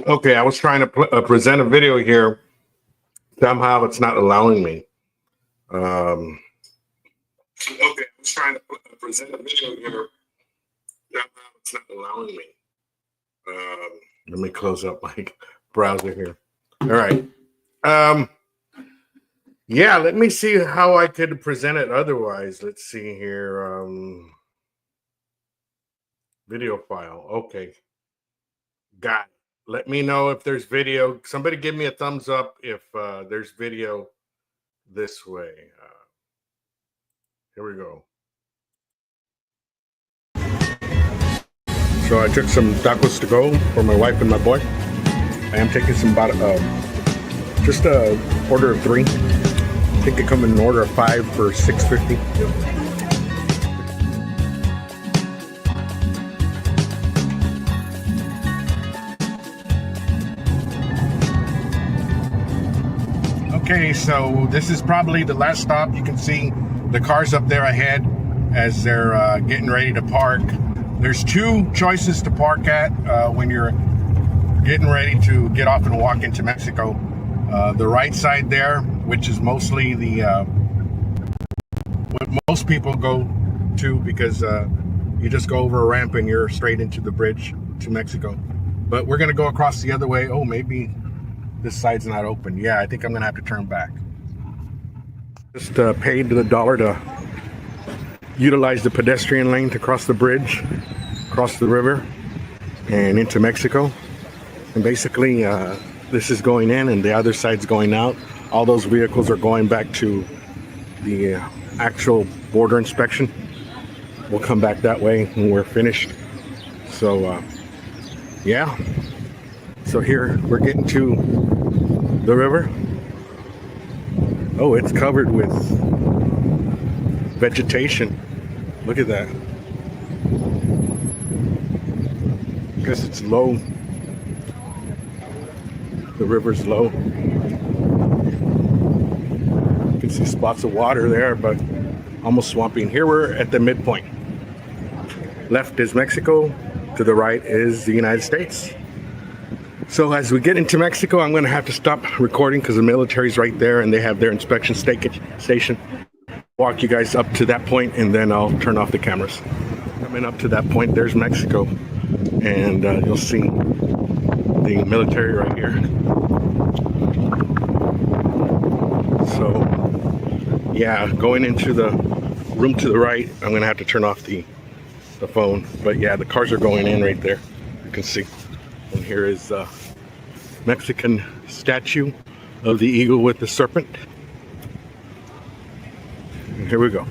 Okay, I was trying to present a video here. Somehow it's not allowing me. Okay, I was trying to present a video here. Somehow it's not allowing me. Let me close up my browser here. All right. Yeah, let me see how I could present it otherwise. Let's see here. Video file. Okay. Got it. Let me know if there's video. Somebody give me a thumbs up if there's video this way. Here we go. So I took some tacos to go for my wife and my boy. I am taking some just a order of 3. I think they come in an order of 5 for $6.50. Okay, so this is probably the last stop. You can see the cars up there ahead as they're getting ready to park. There's 2 choices to park at when you're getting ready to get off and walk into Mexico. The right side there, which is mostly what most people go to because you just go over a ramp and you're straight into the bridge to Mexico. But we're gonna go across the other way. Oh, maybe this side's not open. Yeah, I think I'm gonna have to turn back. Just paid the $1 to utilize the pedestrian lane to cross the bridge, cross the river, and into Mexico. And basically, this is going in and the other side's going out. All those vehicles are going back to the actual border inspection. We'll come back that way when we're finished. So, yeah. So here we're getting to the river. Oh, it's covered with vegetation. Look at that. I guess it's low. The river's low. You can see spots of water there, but almost swampy. Here we're at the midpoint. Left is Mexico, to the right is the United States. So as we get into Mexico, I'm gonna have to stop recording because the military's right there and they have their inspection station. Walk you guys up to that point and then I'll turn off the cameras. Coming up to that point, there's Mexico. And you'll see the military right here. So, yeah, going into the room to the right, I'm gonna have to turn off the phone. But yeah, the cars are going in right there. You can see. And here is a Mexican statue of the eagle with the serpent. And here we go.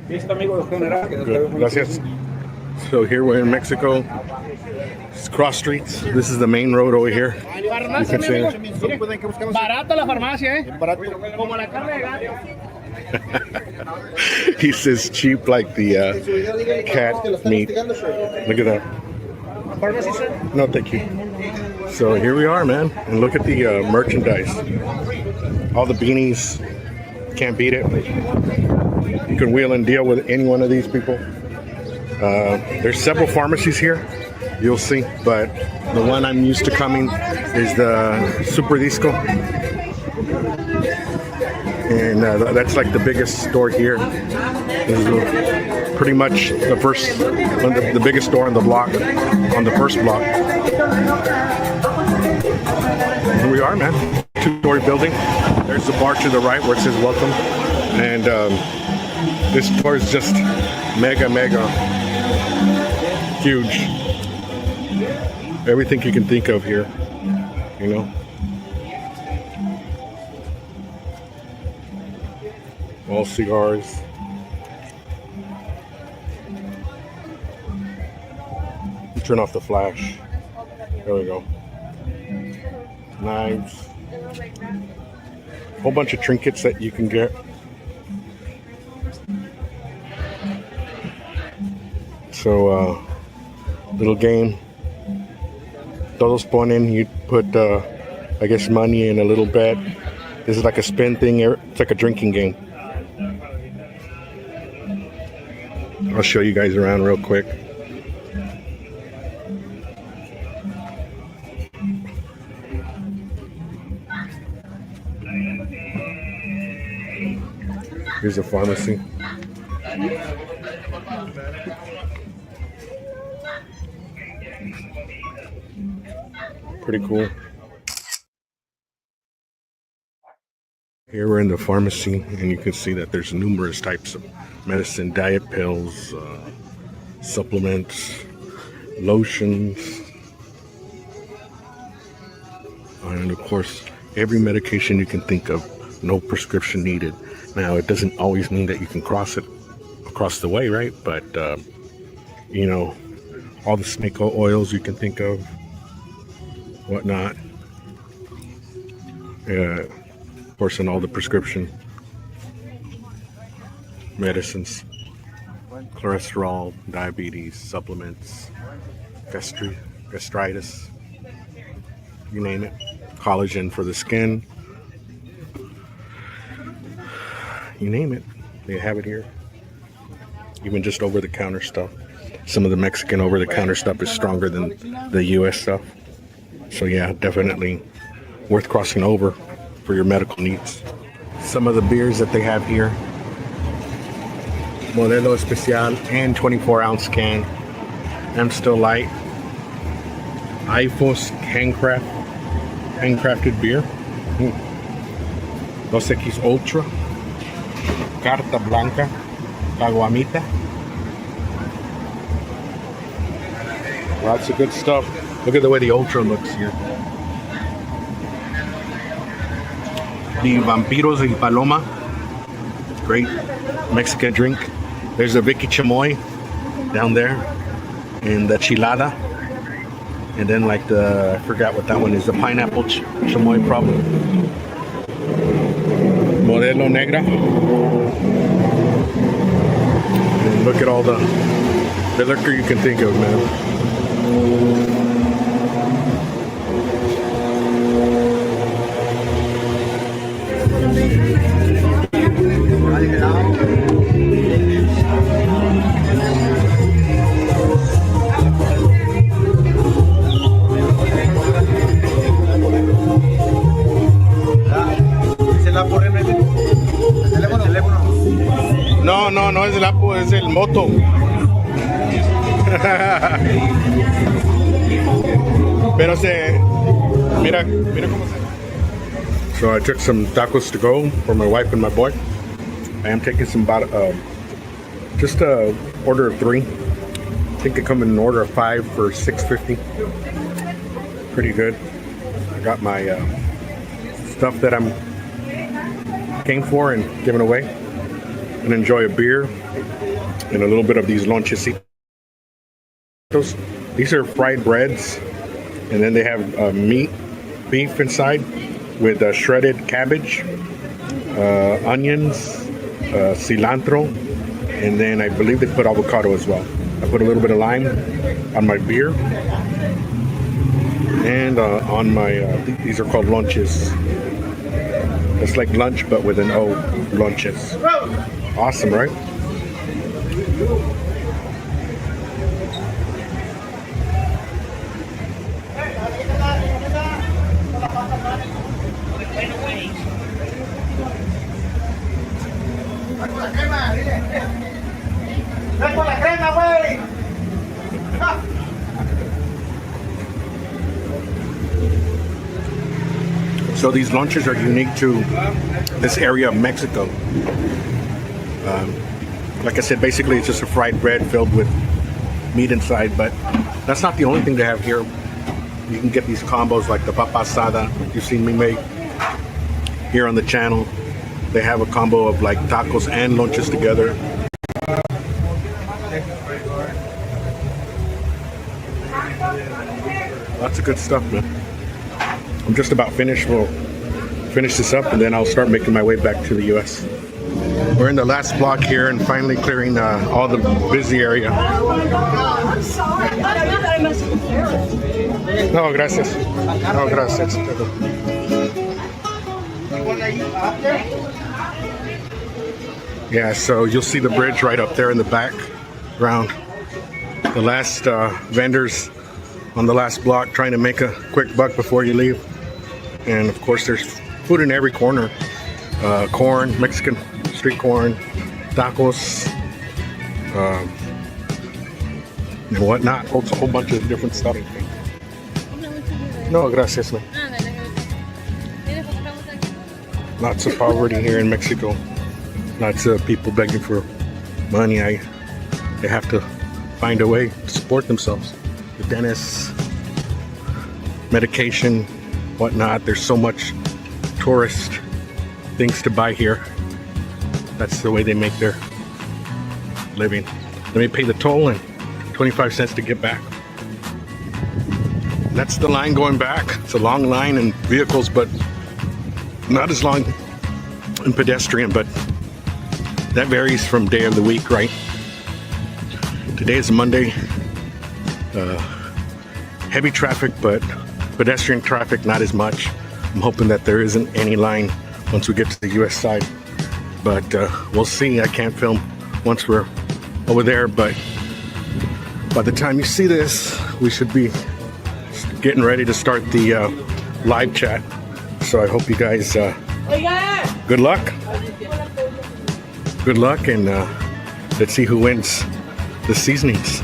Good. Gracias. So here we're in Mexico. It's cross streets. This is the main road over here. You can see it. He says cheap like the cat meat. Look at that. No, thank you. So here we are, man. And look at the merchandise. All the beanies. Can't beat it. You can wheel and deal with any one of these people. There's several pharmacies here, you'll see, but the one I'm used to coming is the Super Disco. And that's like the biggest store here. This is pretty much the biggest store on the block, on the first block. Here we are, man. 2-story building. There's the bar to the right where it says welcome. And this store is just mega huge. Everything you can think of here, you know. All cigars. Turn off the flash. There we go. Knives. A whole bunch of trinkets that you can get. So, little game. Todos ponen, you put, I guess, money in a little bet. This is like a spin thing. It's like a drinking game. I'll show you guys around real quick. Here's a pharmacy. Pretty cool. Here we're in the pharmacy, and you can see that there's numerous types of medicine, diet pills, supplements, lotions, and of course, every medication you can think of, no prescription needed. Now, it doesn't always mean that you can cross it across the way, right? But, you know, all the snake oils you can think of, whatnot. Of course, and all the prescription medicines, cholesterol, diabetes, supplements, gastritis, you name it. Collagen for the skin, you name it, they have it here. Even just over-the-counter stuff. Some of the Mexican over-the-counter stuff is stronger than the US stuff. So yeah, definitely worth crossing over for your medical needs. Some of the beers that they have here. Modelo Especial and 24-ounce can. Still Light. IFOS handcrafted beer. 2X Ultra. Carta Blanca. Caguamita. Lots of good stuff. Look at the way the Ultra looks here. The Vampiros y Paloma. Great Mexican drink. There's a Vicky Chamoy down there. And the Chilada. And then like I forgot what that one is. The Pineapple Chamoy probably. Modelo Negra. And look at all the liquor you can think of, man. No es el Apo, es el Moto. Pero mira cómo se. So I took some tacos to go for my wife and my boy. I am taking some just a order of 3. I think they come in an order of 5 for $6.50. Pretty good. I got my stuff that I'm came for and giving away. And enjoy a beer and a little bit of these lonchecitos. These are fried breads, and then they have beef inside with shredded cabbage, onions, cilantro, and then I believe they put avocado as well. I put a little bit of lime on my beer, and on my these are called lunches. It's like lunch but with an O, lunches. Awesome, right? So these lunches are unique to this area of Mexico. Like I said, basically it's just a fried bread filled with meat inside, but that's not the only thing they have here. You can get these combos like the papa asada you've seen me make here on the channel. They have a combo of like tacos and lunches together. Lots of good stuff, man. I'm just about finished. We'll finish this up and then I'll start making my way back to the US. We're in the last block here and finally clearing all the busy area. No, gracias. No, gracias. Yeah, so you'll see the bridge right up there in the background. The last vendors on the last block trying to make a quick buck before you leave. And of course there's food in every corner. Corn, Mexican street corn, tacos, and whatnot. A whole bunch of different stuff. No, gracias, man. Lots of poverty here in Mexico. Lots of people begging for money. They have to find a way to support themselves. The dentists, medication, whatnot. There's so much tourist things to buy here. That's the way they make their living. Let me pay the toll and 25 cents to get back. That's the line going back. It's a long line in vehicles, but not as long in pedestrian, but that varies from day of the week, right? Today is Monday. Heavy traffic, but pedestrian traffic not as much. I'm hoping that there isn't any line once we get to the US side, but we'll see. I can't film once we're over there, but by the time you see this, we should be getting ready to start the live chat. So I hope you guys good luck. Good luck, and let's see who wins the seasonings.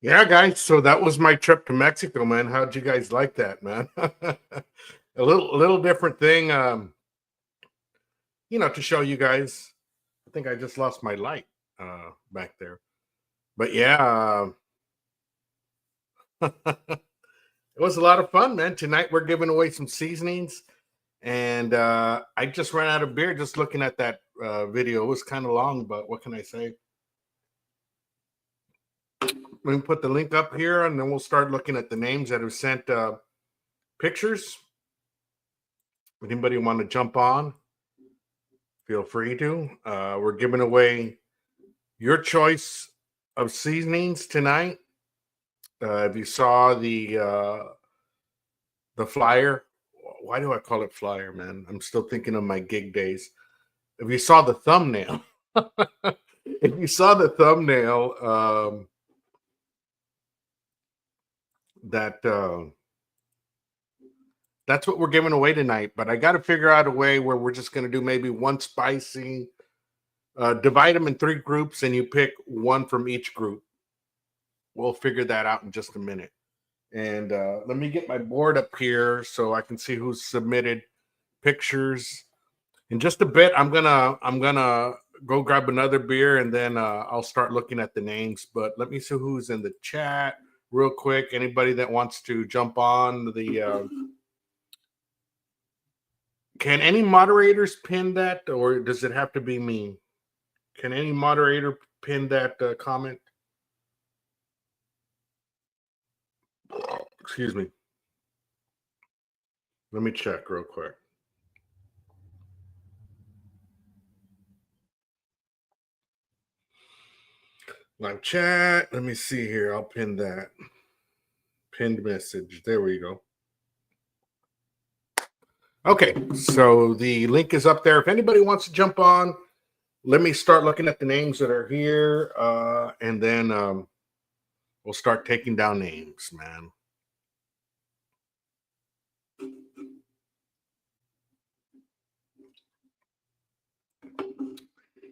Yeah, guys, so that was my trip to Mexico, man. How'd you guys like that, man? A little different thing, to show you guys. I think I just lost my light back there. But yeah, it was a lot of fun, man. Tonight we're giving away some seasonings, and I just ran out of beer just looking at that video. It was kind of long, but what can I say? Let me put the link up here, and then we'll start looking at the names that have sent pictures. If anybody want to jump on, feel free to. We're giving away your choice of seasonings tonight. If you saw the flyer, why do I call it flyer, man? I'm still thinking of my gig days. If you saw the thumbnail, that's what we're giving away tonight. But I got to figure out a way where we're just going to do maybe one spicy, divide them in 3 groups, and you pick one from each group. We'll figure that out in just a minute. And let me get my board up here so I can see who's submitted pictures. In just a bit, I'm gonna go grab another beer, and then I'll start looking at the names. But let me see who's in the chat real quick. Anybody that wants to jump on the can any moderators pin that, or does it have to be me? Can any moderator pin that comment? Excuse me. Let me check real quick. Live chat. Let me see here. I'll pin that. Pinned message. There we go. Okay, so the link is up there. If anybody wants to jump on, let me start looking at the names that are here, and then we'll start taking down names, man.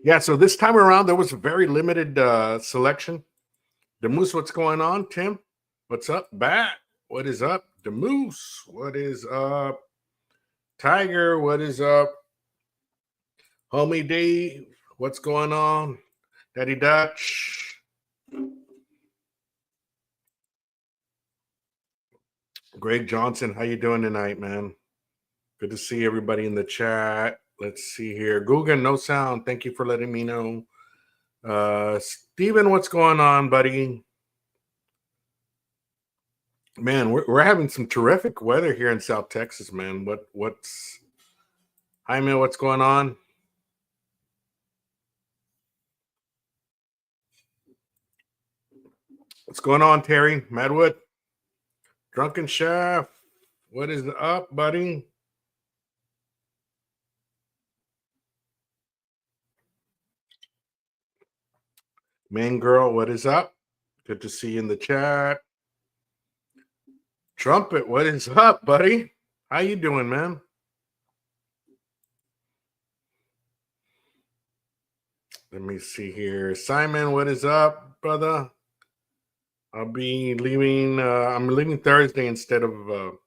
Yeah, so this time around, there was a very limited selection. The Moose, what's going on? Tim, what's up? Bat, what is up? The Moose, what is up? Tiger, what is up? Homie Dave, what's going on? Daddy Dutch. Greg Johnson, how you doing tonight, man? Good to see everybody in the chat. Let's see here. Gugan, no sound. Thank you for letting me know. Steven, what's going on, buddy? Man, we're having some terrific weather here in South Texas, man. Hi, man, what's going on? What's going on, Terry? Madwood? Drunken Chef, what is up, buddy? Main girl, what is up? Good to see you in the chat. Trumpet, what is up, buddy? How you doing, man? Let me see here. Simon, what is up, brother? I'll be leaving. I'm leaving Thursday instead of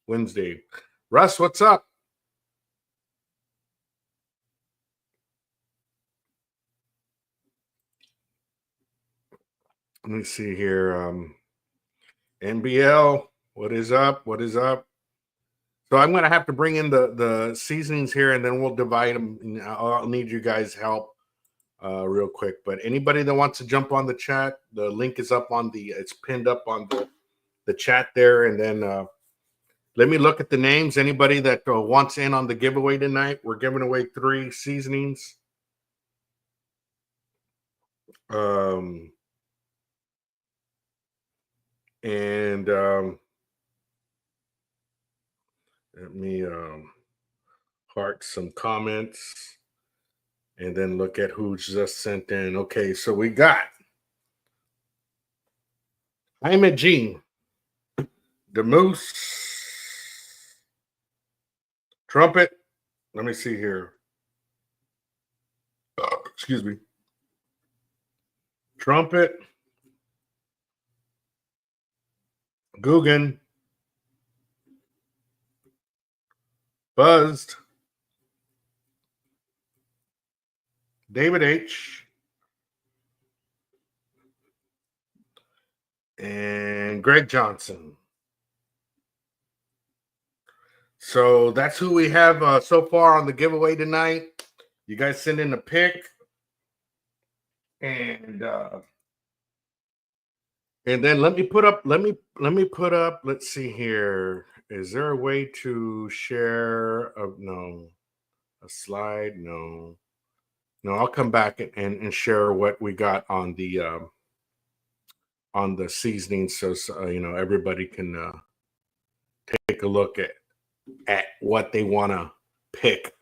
Wednesday. Russ, what's up? Let me see here. NBL, what is up? What is up? So I'm going to have to bring in the seasonings here, and then we'll divide them. I'll need you guys' help real quick. But anybody that wants to jump on the chat, the link is up on it's pinned up on the chat there. And then let me look at the names. Anybody that wants in on the giveaway tonight, we're giving away 3 seasonings. Let me heart some comments and then look at who's just sent in. Okay, so we got Jaime Jean, the Moose, Trumpet. Let me see here. Excuse me. Trumpet, Guggen, Buzzed, David H, and Greg Johnson. So that's who we have so far on the giveaway tonight. You guys send in a pic, and then let me put up. Let's see here. Is there a way to share? No, a slide. No. I'll come back and share what we got on the seasoning, so everybody can take a look at what they want to pick.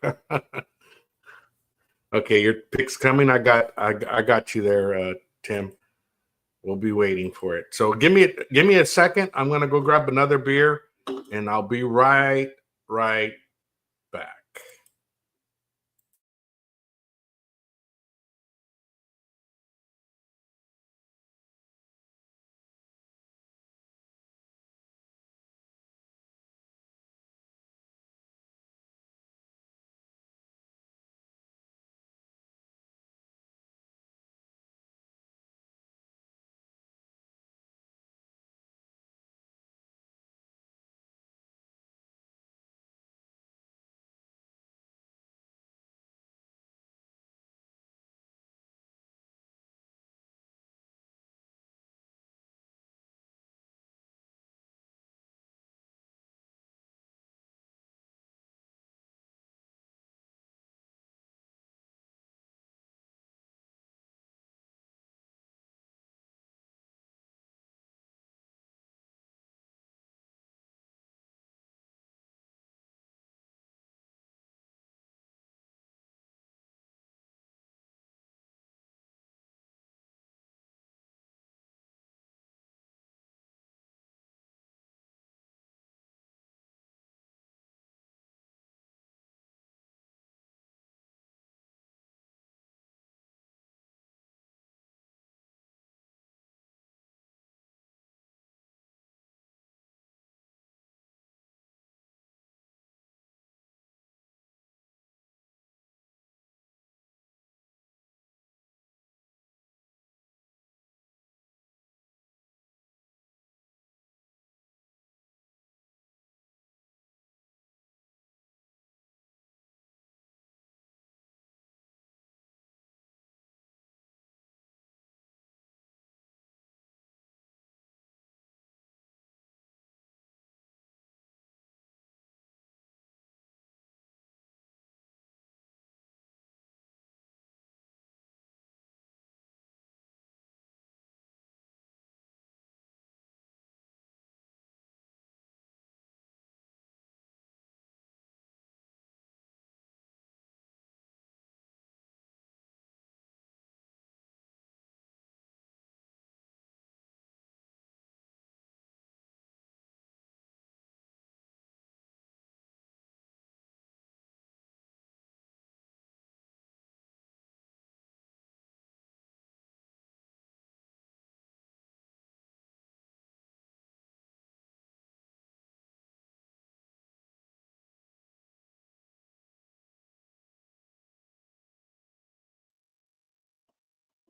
Okay, your pick's coming. I got you there, Tim. We'll be waiting for it. So give me a second. I'm gonna go grab another beer, and I'll be right back.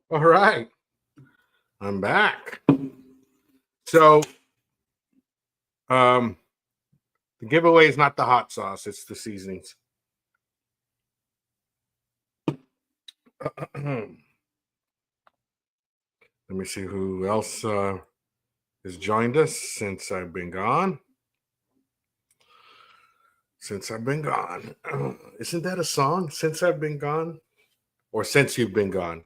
All right. I'm back. So, the giveaway is not the hot sauce, it's the seasonings. Let me see who else has joined us since I've been gone. Since I've been gone. Isn't that a song? Since I've been gone? Or since you've been gone?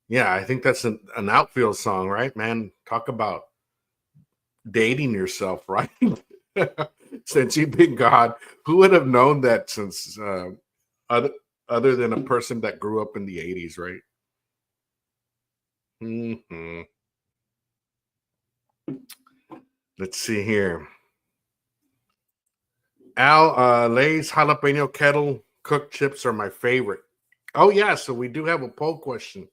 Yeah, I think that's an outfield song, right, man? Talk about dating yourself, right? Since you've been gone. Who would have known that since other than a person that grew up in the 80s, right? Mm-hmm. Let's see here. Al, Lay's jalapeno kettle cooked chips are my favorite. Oh, yeah. So we do have a poll question.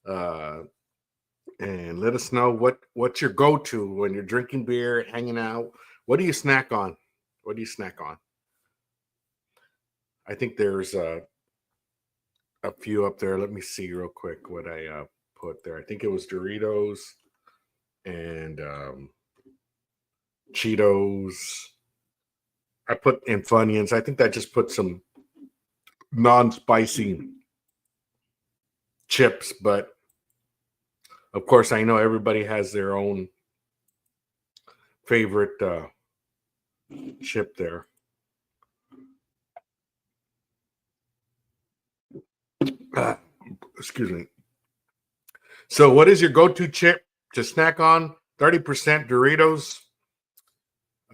And let us know what's your go-to when you're drinking beer, hanging out. What do you snack on? What do you snack on? I think there's a few up there. Let me see real quick what I put there. I think it was Doritos and Cheetos. I put in Funyuns. I think I just put some non-spicy chips, but of course I know everybody has their own favorite chip there. Excuse me. So what is your go-to chip to snack on? 30% Doritos,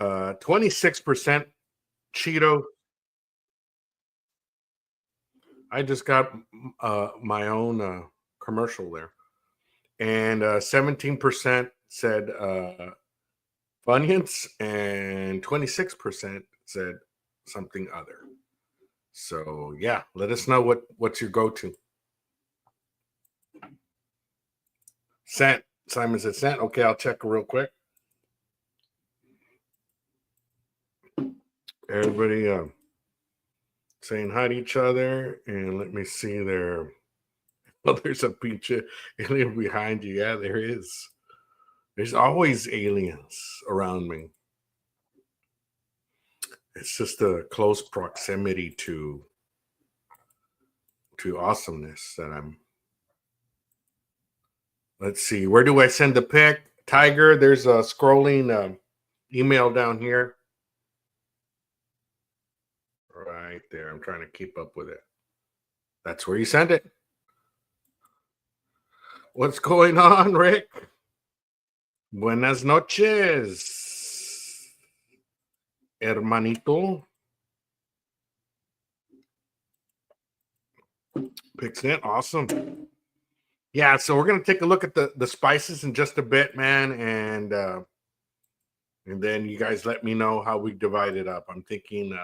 26% Cheeto. I just got my own commercial there. And 17% said Funyuns, and 26% said something other. So yeah, let us know what's your go-to. Sent. Simon said sent. Okay, I'll check real quick. Everybody saying hi to each other, and let me see there. Oh, there's a picture alien behind you. Yeah, there is. There's always aliens around me. It's just a close proximity to awesomeness that I'm. Let's see. Where do I send the pic? Tiger, there's a scrolling email down here. Right there. I'm trying to keep up with it. That's where you send it. What's going on, Rick? Buenas noches, hermanito. Pixnet, awesome. Yeah, so we're gonna take a look at the spices in just a bit, man, and then you guys let me know how we divide it up. I'm thinking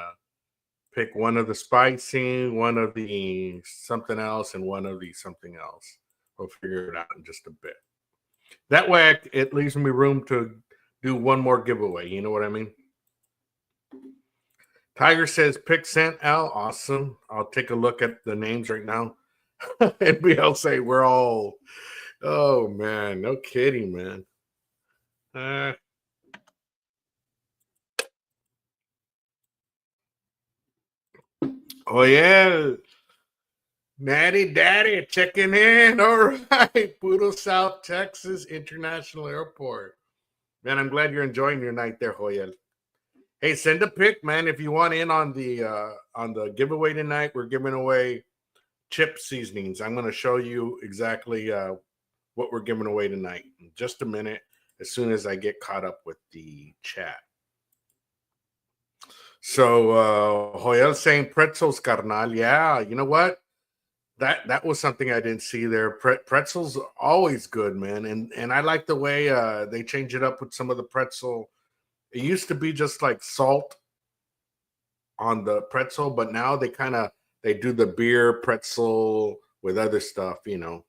pick one of the spicy, one of the something else, and one of the something else. We'll figure it out in just a bit. That way, it leaves me room to do one more giveaway. You know what I mean? Tiger says pick Scent Al. Awesome. I'll take a look at the names right now. And we'll say we're all, oh man, no kidding, man. Oh yeah, Natty Daddy checking in. All right, Poodle, South Texas International Airport. Man, I'm glad you're enjoying your night there, Joyel. Hey, send a pic, man, if you want in on the giveaway tonight. We're giving away chip seasonings. I'm going to show you exactly what we're giving away tonight in just a minute, as soon as I get caught up with the chat. So Joel saying pretzels, carnal. Yeah, you know what? That was something I didn't see there. Pretzels always good, man, and I like the way they change it up with some of the pretzel. It used to be just like salt on the pretzel, but now they do the beer pretzel with other stuff, you know.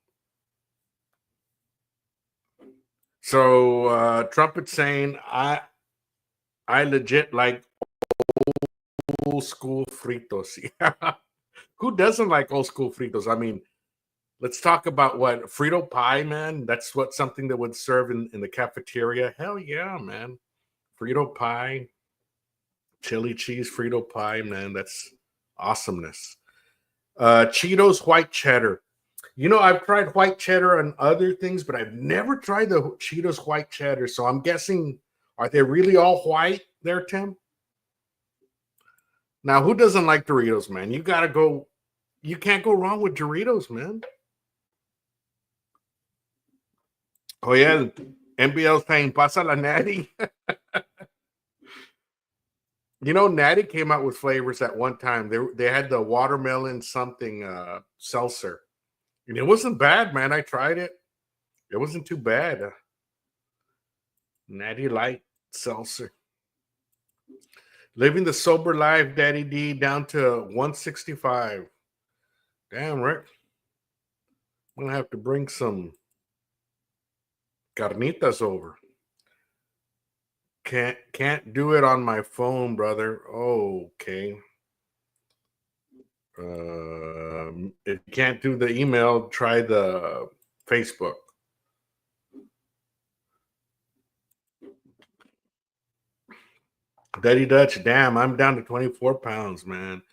So Trumpet saying I legit like old school fritos. Who doesn't like old school fritos? I mean, Let's talk about what Frito pie, man. That's what something that would serve in the cafeteria. Hell yeah, man. Frito pie, chili cheese Frito pie, man. That's awesomeness. Cheetos white cheddar. You know, I've tried white cheddar and other things, but I've never tried the Cheetos white cheddar. So I'm guessing, are they really all white there, Tim? Now, who doesn't like Doritos, man? You gotta go. You can't go wrong with Doritos, man. Oh yeah, NBL's saying pasa la natty. You know, Natty came out with flavors at one time. They had the watermelon something seltzer, and it wasn't bad, man. I tried it. It wasn't too bad. Natty Light seltzer. Living the sober life, Daddy D, down to 165. Damn, Rick. I'm gonna have to bring some carnitas over. Can't do it on my phone, brother. Oh, okay. If you can't do the email, try the Facebook. Daddy Dutch, damn, I'm down to 24 pounds, man.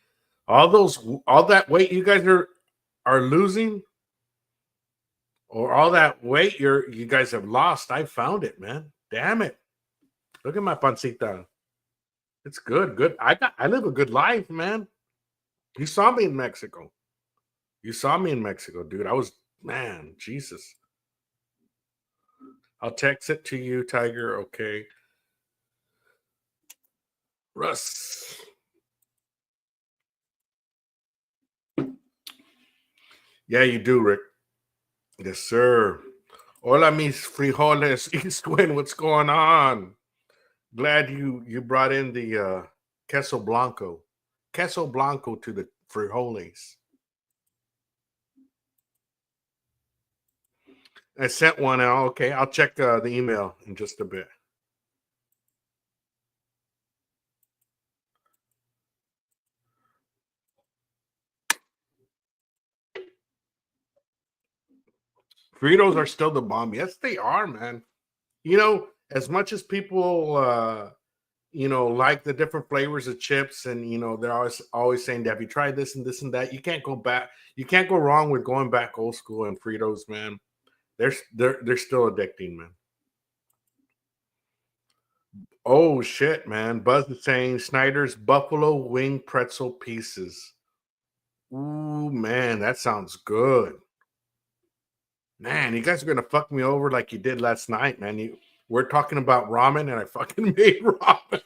All that weight you guys are losing, or all that weight you guys have lost. I found it, man. Damn it. Look at my pancita. It's good. I live a good life, man. You saw me in Mexico. Dude. I was, man, Jesus. I'll text it to you, Tiger. Okay. Russ. Yeah, you do, Rick. Yes, sir. Hola, mis frijoles, East Wind. What's going on? Glad you brought in the queso blanco to the frijoles. I sent one out. Okay, I'll check the email in just a bit. Fritos are still the bomb. Yes, they are, man. You know, as much as people like the different flavors of chips, and they're always saying, have you tried this and this and that? You can't go back. You can't go wrong with going back old school and Fritos, man. They're still addicting, man. Oh shit, man. Buzz is saying Snyder's buffalo wing pretzel pieces. Ooh, man, that sounds good. Man, you guys are gonna fuck me over like you did last night, man. We're talking about ramen, and I fucking made ramen.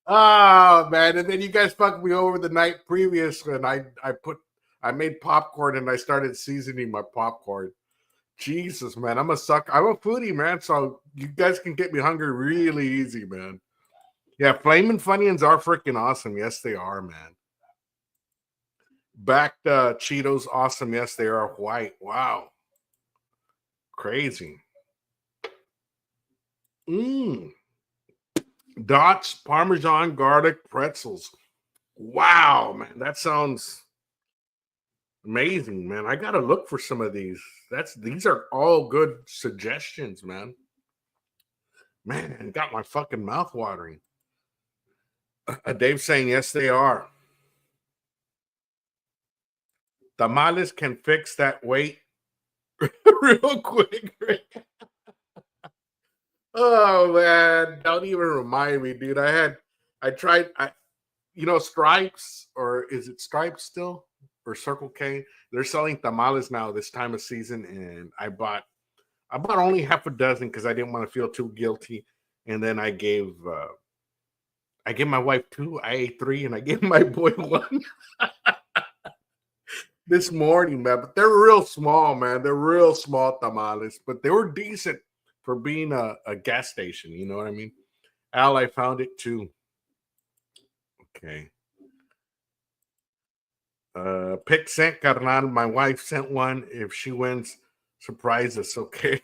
Oh man, and then you guys fucked me over the night previous, and I made popcorn and I started seasoning my popcorn. Jesus, man, I'm a foodie, man. So you guys can get me hungry really easy, man. Yeah, Flamin' Funyuns are freaking awesome. Yes, they are, man. Backed Cheetos, awesome. Yes, they are white. Wow. Crazy. Dots, Parmesan, garlic, pretzels. Wow, man. That sounds amazing, man. I gotta look for some of these. These are all good suggestions, man. Man, got my fucking mouth watering. Dave's saying yes, they are. Tamales can fix that weight real quick. Oh man, don't even remind me, dude. I tried Stripes, or is it Stripes still? Or Circle K? They're selling tamales now this time of season, and I bought only half a dozen because I didn't want to feel too guilty. And then I gave my wife 2, I ate 3, and I gave my boy 1 this morning, man. But they're real small, man. They're real small tamales, but they were decent for being a gas station. You know what I mean? Al, I found it too. Okay. Pick sent carnal. My wife sent one. If she wins, surprise us. Okay.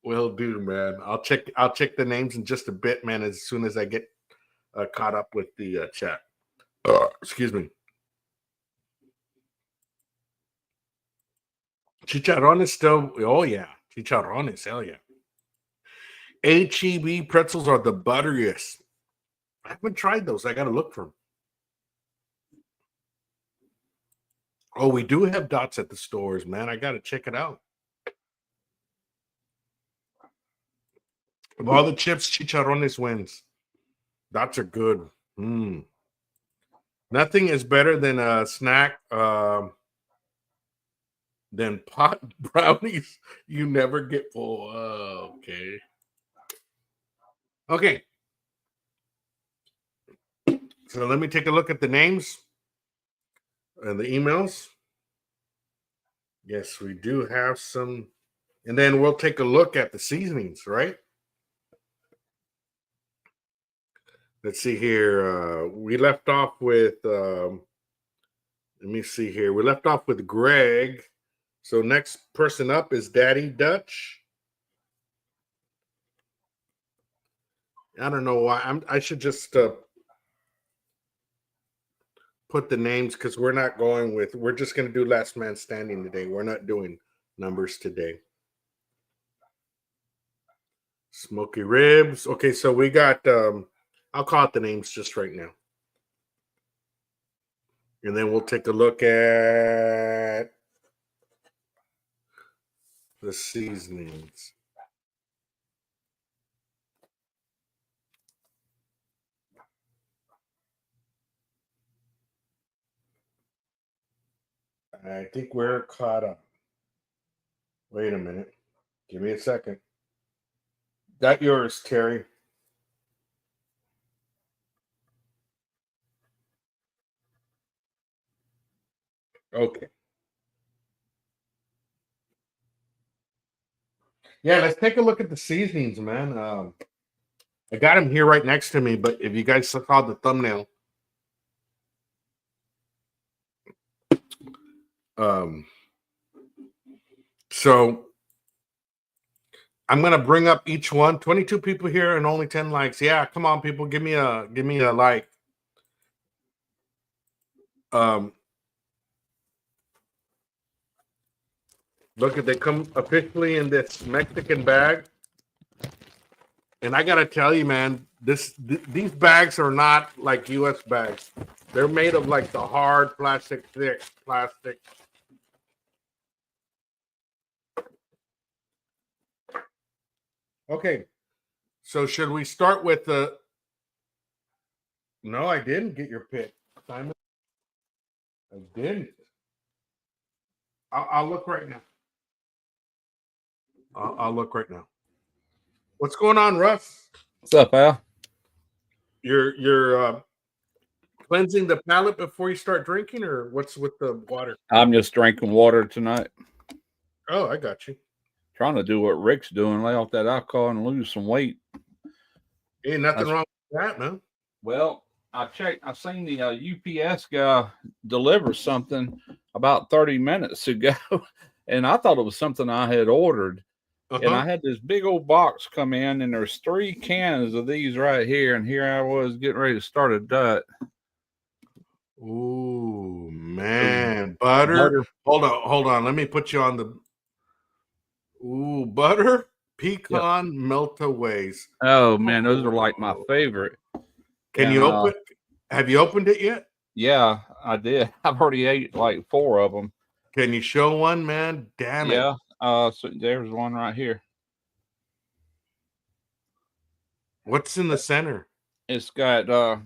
Will do, man. I'll check the names in just a bit, man. As soon as I get caught up with the chat. Excuse me. Chicharrones still. Oh yeah, chicharrones. Hell yeah. HEB pretzels are the butteriest. I haven't tried those. I got to look for them. Oh, we do have dots at the stores, man. I got to check it out. Of all the chips, chicharrones wins. Dots are good. Nothing is better than a snack than pot brownies. You never get full. Okay. Okay. So let me take a look at the names and the emails. Yes, we do have some. And then we'll take a look at the seasonings, right? Let's see here. We left off with, let me see here. We left off with Greg. So next person up is Daddy Dutch. I don't know why. I should just put the names because we're not going with, we're just going to do last man standing today. We're not doing numbers today. Smoky ribs. Okay, so we got, I'll call out the names just right now. And then we'll take a look at the seasonings. I think we're caught up. Wait a minute. Give me a second. Got yours, Terry. Okay. Yeah, let's take a look at the seasonings, man. I got them here right next to me, but if you guys saw the thumbnail, so I'm gonna bring up each one. 22 people here and only 10 likes. Yeah, come on, people, give me a like. Look, they come officially in this Mexican bag. And I gotta tell you, man, these bags are not like US bags. They're made of like the hard plastic, thick plastic. Okay, so should we start with the? No, I didn't get your pick, Simon. I didn't. I'll look right now. I'll look right now. What's going on, Russ? What's up, Al? You're cleansing the palate before you start drinking, or what's with the water? I'm just drinking water tonight. Oh, I got you. Trying to do what Rick's doing, lay off that alcohol and lose some weight. Ain't nothing wrong with that, man. Well, I seen the UPS guy deliver something about 30 minutes ago, and I thought it was something I had ordered. And I had this big old box come in, and there's 3 cans of these right here, and here I was getting ready to start a diet. Ooh, man. Butter. Hold on. Let me put you on the... Ooh, butter, pecan, meltaways. Oh, man, those are like my favorite. Can you open? Have you opened it yet? Yeah, I did. I've already ate like 4 of them. Can you show one, man? Damn it. Yeah. So there's one right here. What's in the center? It's got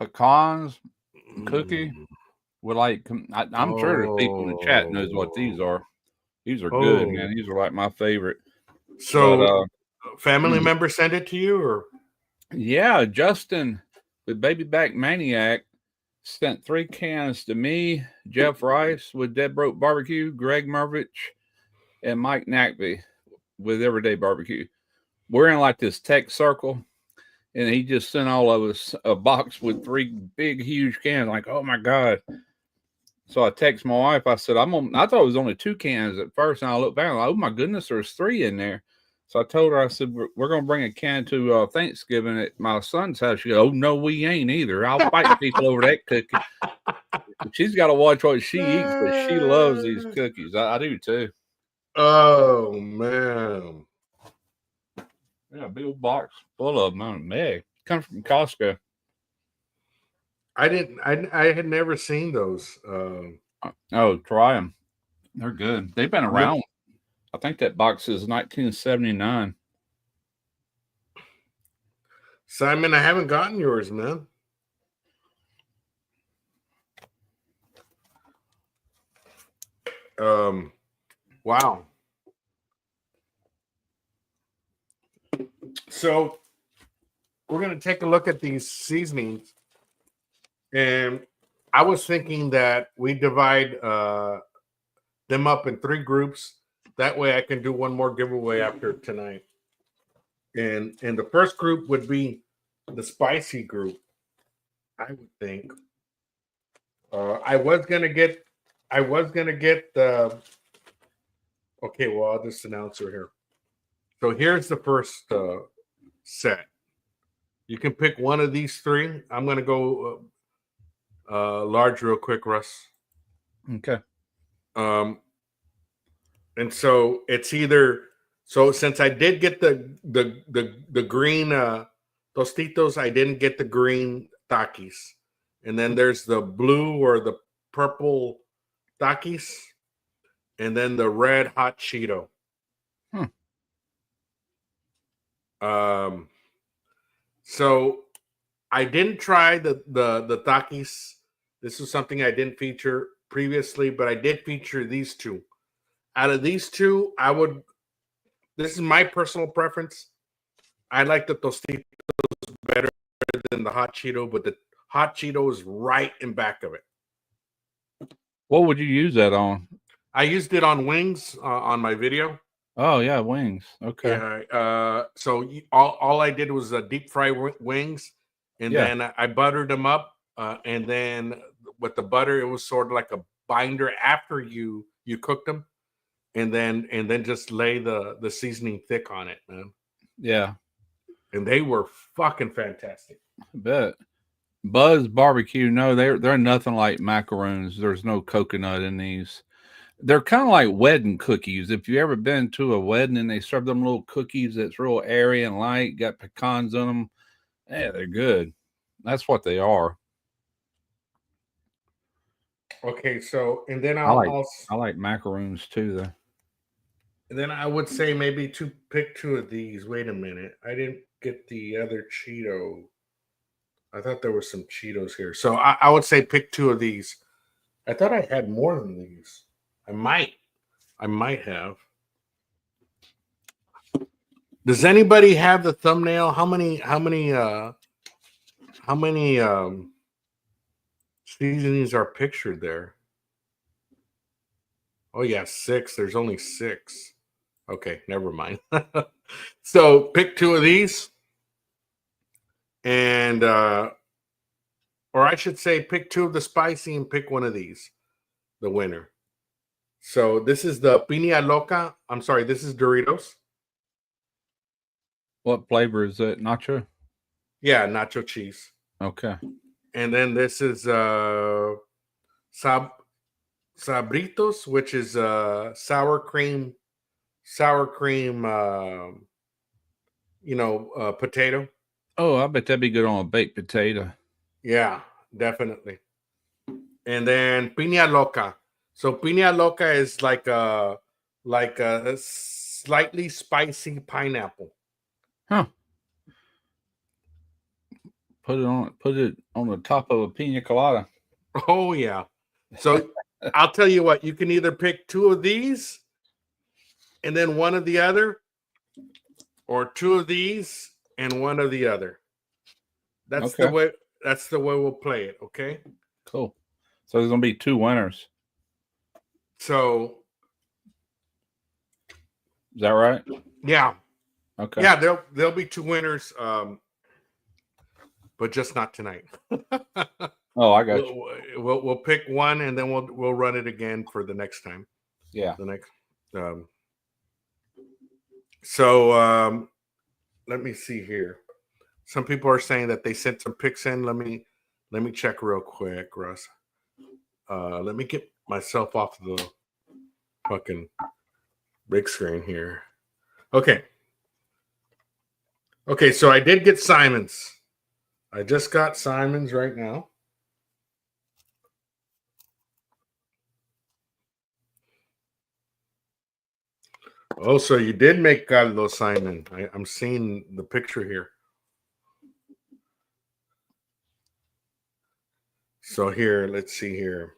pecans, cookie. With like, I'm sure the people in the chat knows what these are. These are good, man. These are like my favorite. So, family member sent it to you, or? Yeah, Justin, with Baby Back Maniac, sent 3 cans to me, Jeff Rice with Dead Broke Barbecue, Greg Mervich, and Mike Nackby with Everyday Barbecue. We're in like this tech circle, and he just sent all of us a box with 3 big, huge cans. Like, oh my God. So I text my wife. I said, I thought it was only 2 cans at first, and I looked back, like, oh my goodness, there's 3 in there. So I told her, I said, we're going to bring a can to Thanksgiving at my son's house. She goes, oh, no, we ain't either. I'll fight people over that cookie. She's got to watch what she eats, but she loves these cookies. I do too. Oh man. Yeah, big old box full of them. Man, come from Costco. I had never seen those. Oh, try them. They're good. They've been Look, around. I think that box is 1979. Simon, I haven't gotten yours, man. Wow. So we're gonna take a look at these seasonings, and I was thinking that we divide them up in 3 groups. That way, I can do one more giveaway after tonight. And the first group would be the spicy group. I would think. I was gonna get the. Okay, well, I'll just announce her here. So here's the first set. You can pick one of these 3. I'm gonna go large real quick, Russ. Okay. And so it's either since I did get the green Tostitos, I didn't get the green Takis. And then there's the blue or the purple Takis, and then the red hot Cheeto. So I didn't try the Takis. This was something I didn't feature previously, but I did feature these 2. Out of these 2, this is my personal preference. I like the Tostitos better than the hot Cheeto, but the hot Cheeto is right in back of it. What would you use that on? I used it on wings on my video. Oh yeah, wings. Okay. Yeah. So all I did was deep fry wings, and then I buttered them up, and then with the butter, it was sort of like a binder after you cooked them. And then just lay the seasoning thick on it, man. Yeah. And they were fucking fantastic. I bet. Buzz Barbecue, no, they're nothing like macaroons. There's no coconut in these. They're kind of like wedding cookies. If you ever been to a wedding and they serve them little cookies that's real airy and light, got pecans in them, yeah, they're good. That's what they are. Okay, so and then I like macaroons too, though. And then I would say maybe pick 2 of these. Wait a minute, I didn't get the other Cheeto. I thought there were some Cheetos here, so I would say pick 2 of these. I thought I had more than these. I might have. Does anybody have the thumbnail? How many seasonings are pictured there? Oh yeah, 6. There's only 6. Okay, never mind. So pick 2 of these, and or I should say pick 2 of the spicy and pick one of these, the winner. So this is the Piña Loca. I'm sorry, this is Doritos. What flavor is it? Nacho? Yeah, nacho cheese. Okay. And then this is Sabritos, which is sour cream, potato. Oh, I bet that'd be good on a baked potato. Yeah, definitely. And then Piña Loca. So Piña Loca is like a slightly spicy pineapple. Huh. Put it on the top of a pina colada. Oh yeah. So I'll tell you what, you can either pick 2 of these and then one of the other, or 2 of these and one of the other. That's the way we'll play it, okay? Cool. So there's gonna be 2 winners. So is that right? Yeah. Okay. Yeah, there'll be 2 winners, but just not tonight. Oh, I got you. We'll pick one and then we'll run it again for the next time. Yeah. The next. Let me see here. Some people are saying that they sent some pics in. Let me check real quick, Russ. Let me get myself off the fucking big screen here. Okay. Okay, so I did get Simon's. I just got Simon's right now. Oh, so you did make caldo, Simon. I'm seeing the picture here. So here, let's see here.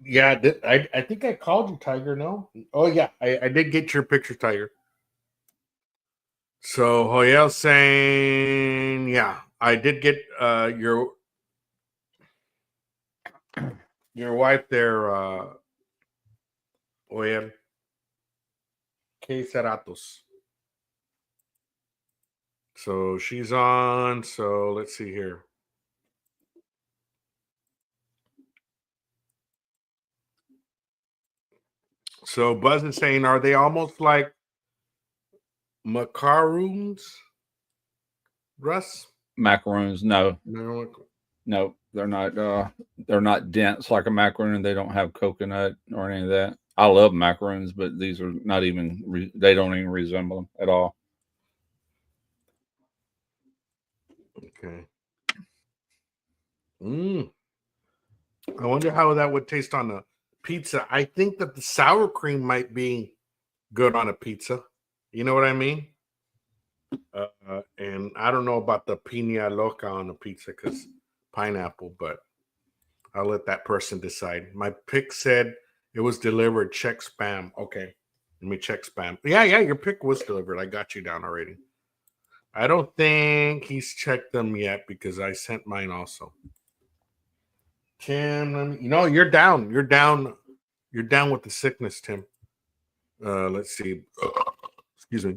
Yeah, I think I called you, Tiger. No? Oh, yeah, I did get your picture, Tiger. So Hoyel saying, yeah, I did get your wife there, Hoyel. Que Ceratos. So she's on. So let's see here. So Buzz is saying, are they almost like macaroons, Russ? Macaroons, no, they're not. They're not dense like a macaroon, and they don't have coconut or any of that. I love macaroons, but these are not even. They don't even resemble them at all. Okay. I wonder how that would taste on a pizza. I think that the sour cream might be good on a pizza. You know what I mean? And I don't know about the piña loca on a pizza because pineapple, but I'll let that person decide. My pick said it was delivered. Check spam. Okay. Let me check spam. Yeah, your pick was delivered. I got you down already. I don't think he's checked them yet because I sent mine also. Tim, you're down. You're down with the sickness, Tim. Let's see. Excuse me.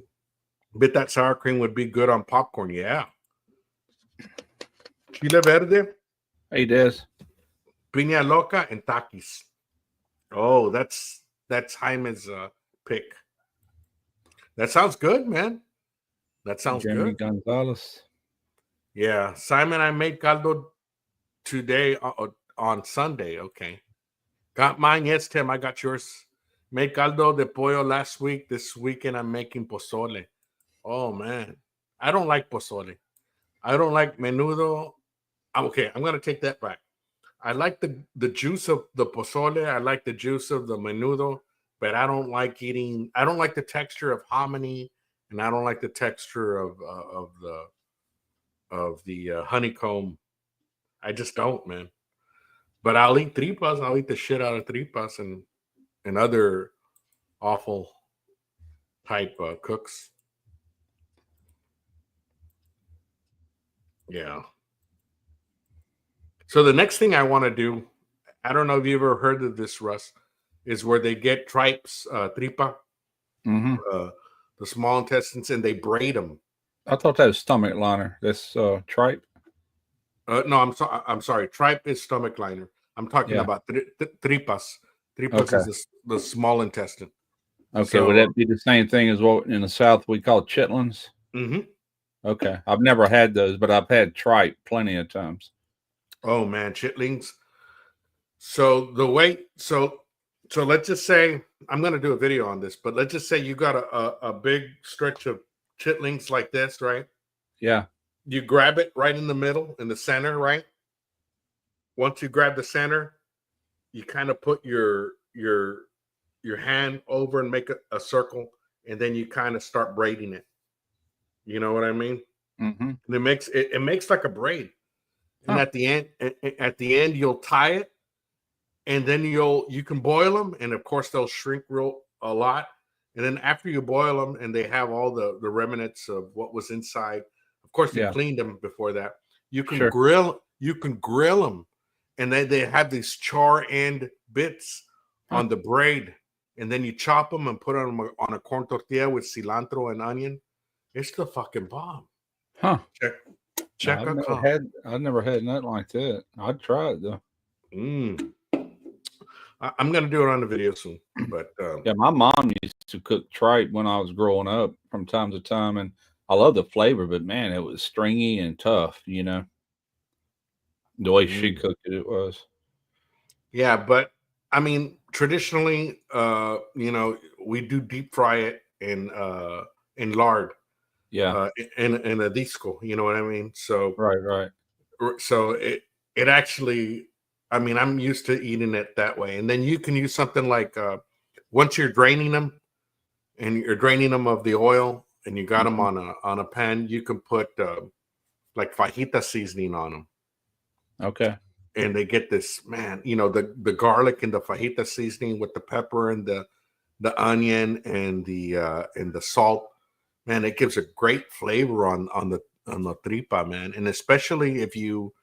Bet that sour cream would be good on popcorn. Yeah. Chile verde. Hey, Des. Piña loca and Takis. Oh, that's Jaime's pick. That sounds good, man. That sounds Jeremy good. Gonzalez. Yeah, Simon, I made caldo today on Sunday. Okay. Got mine. Yes, Tim, I got yours. Made caldo de pollo last week. This weekend, I'm making pozole. Oh, man. I don't like pozole. I don't like menudo. Okay, I'm going to take that back. I like the juice of the pozole. I like the juice of the menudo, but I don't like the texture of hominy, and I don't like the texture of the honeycomb. I just don't, man. But I'll eat tripas. I'll eat the shit out of tripas and other awful type cooks. Yeah. So the next thing I want to do, I don't know if you ever heard of this, Russ, is where they get tripes, tripa, the small intestines, and they braid them. I thought that was stomach liner. That's tripe. No, I'm sorry. Tripe is stomach liner. I'm talking about tripas. Tripas is the small intestine. Okay, would that be the same thing as what in the South we call chitlins? Mm-hmm. Okay, I've never had those, but I've had tripe plenty of times. Oh man, chitlins. So let's just say I'm going to do a video on this, but let's just say you got a big stretch of chitlins like this, right? Yeah. You grab it right in the middle, in the center, right? Once you grab the center, you kind of put your hand over and make a circle, and then you kind of start braiding it. You know what I mean? Mm-hmm. And it makes like a braid. And at the end, you'll tie it, and then you can boil them, and of course they'll shrink a lot. And then after you boil them, and they have all the remnants of what was inside. Of course, you cleaned them before that. You can grill. You can grill them, and they have these char end bits on the braid, and then you chop them and put them on a corn tortilla with cilantro and onion. It's the fucking bomb. Huh? Check I've never had nothing like that. I'd try it though. I'm gonna do it on the video soon. But yeah, my mom used to cook tripe when I was growing up from time to time, and I love the flavor, but man, it was stringy and tough. You know, the way she cooked it, it was. Yeah, but I mean, traditionally, we do deep fry it in lard, Yeah. in a disco. You know what I mean? So Right. Right. so it actually, I mean, I'm used to eating it that way. And then you can use something like once you're draining them and you're draining them of the oil and you got them Mhm. on a pan, you can put like fajita seasoning on them. Okay. And they get this, man, the garlic and the fajita seasoning with the pepper and the onion and the salt. Man, it gives a great flavor on the tripa, man. And especially if you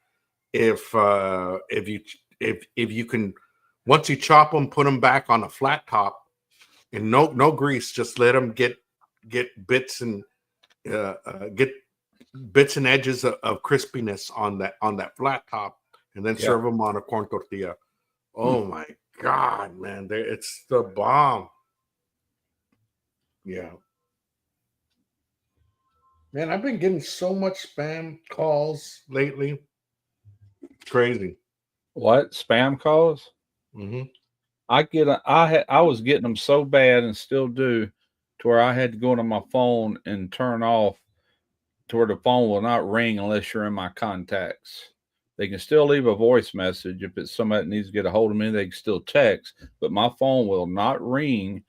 can, once you chop them, put them back on a flat top and no grease, just let them get bits and get bits and edges of crispiness on that flat top, and then Yeah. serve them on a corn tortilla. Hmm. Oh my god, man, it's the bomb. Yeah, man, I've been getting so much spam calls lately. Crazy. What spam calls? Hmm. I was getting them so bad and still do, to where I had to go into my phone and turn off to where the phone will not ring unless you're in my contacts. They can still leave a voice message if it's somebody that needs to get a hold of me. They can still text, but my phone will not ring,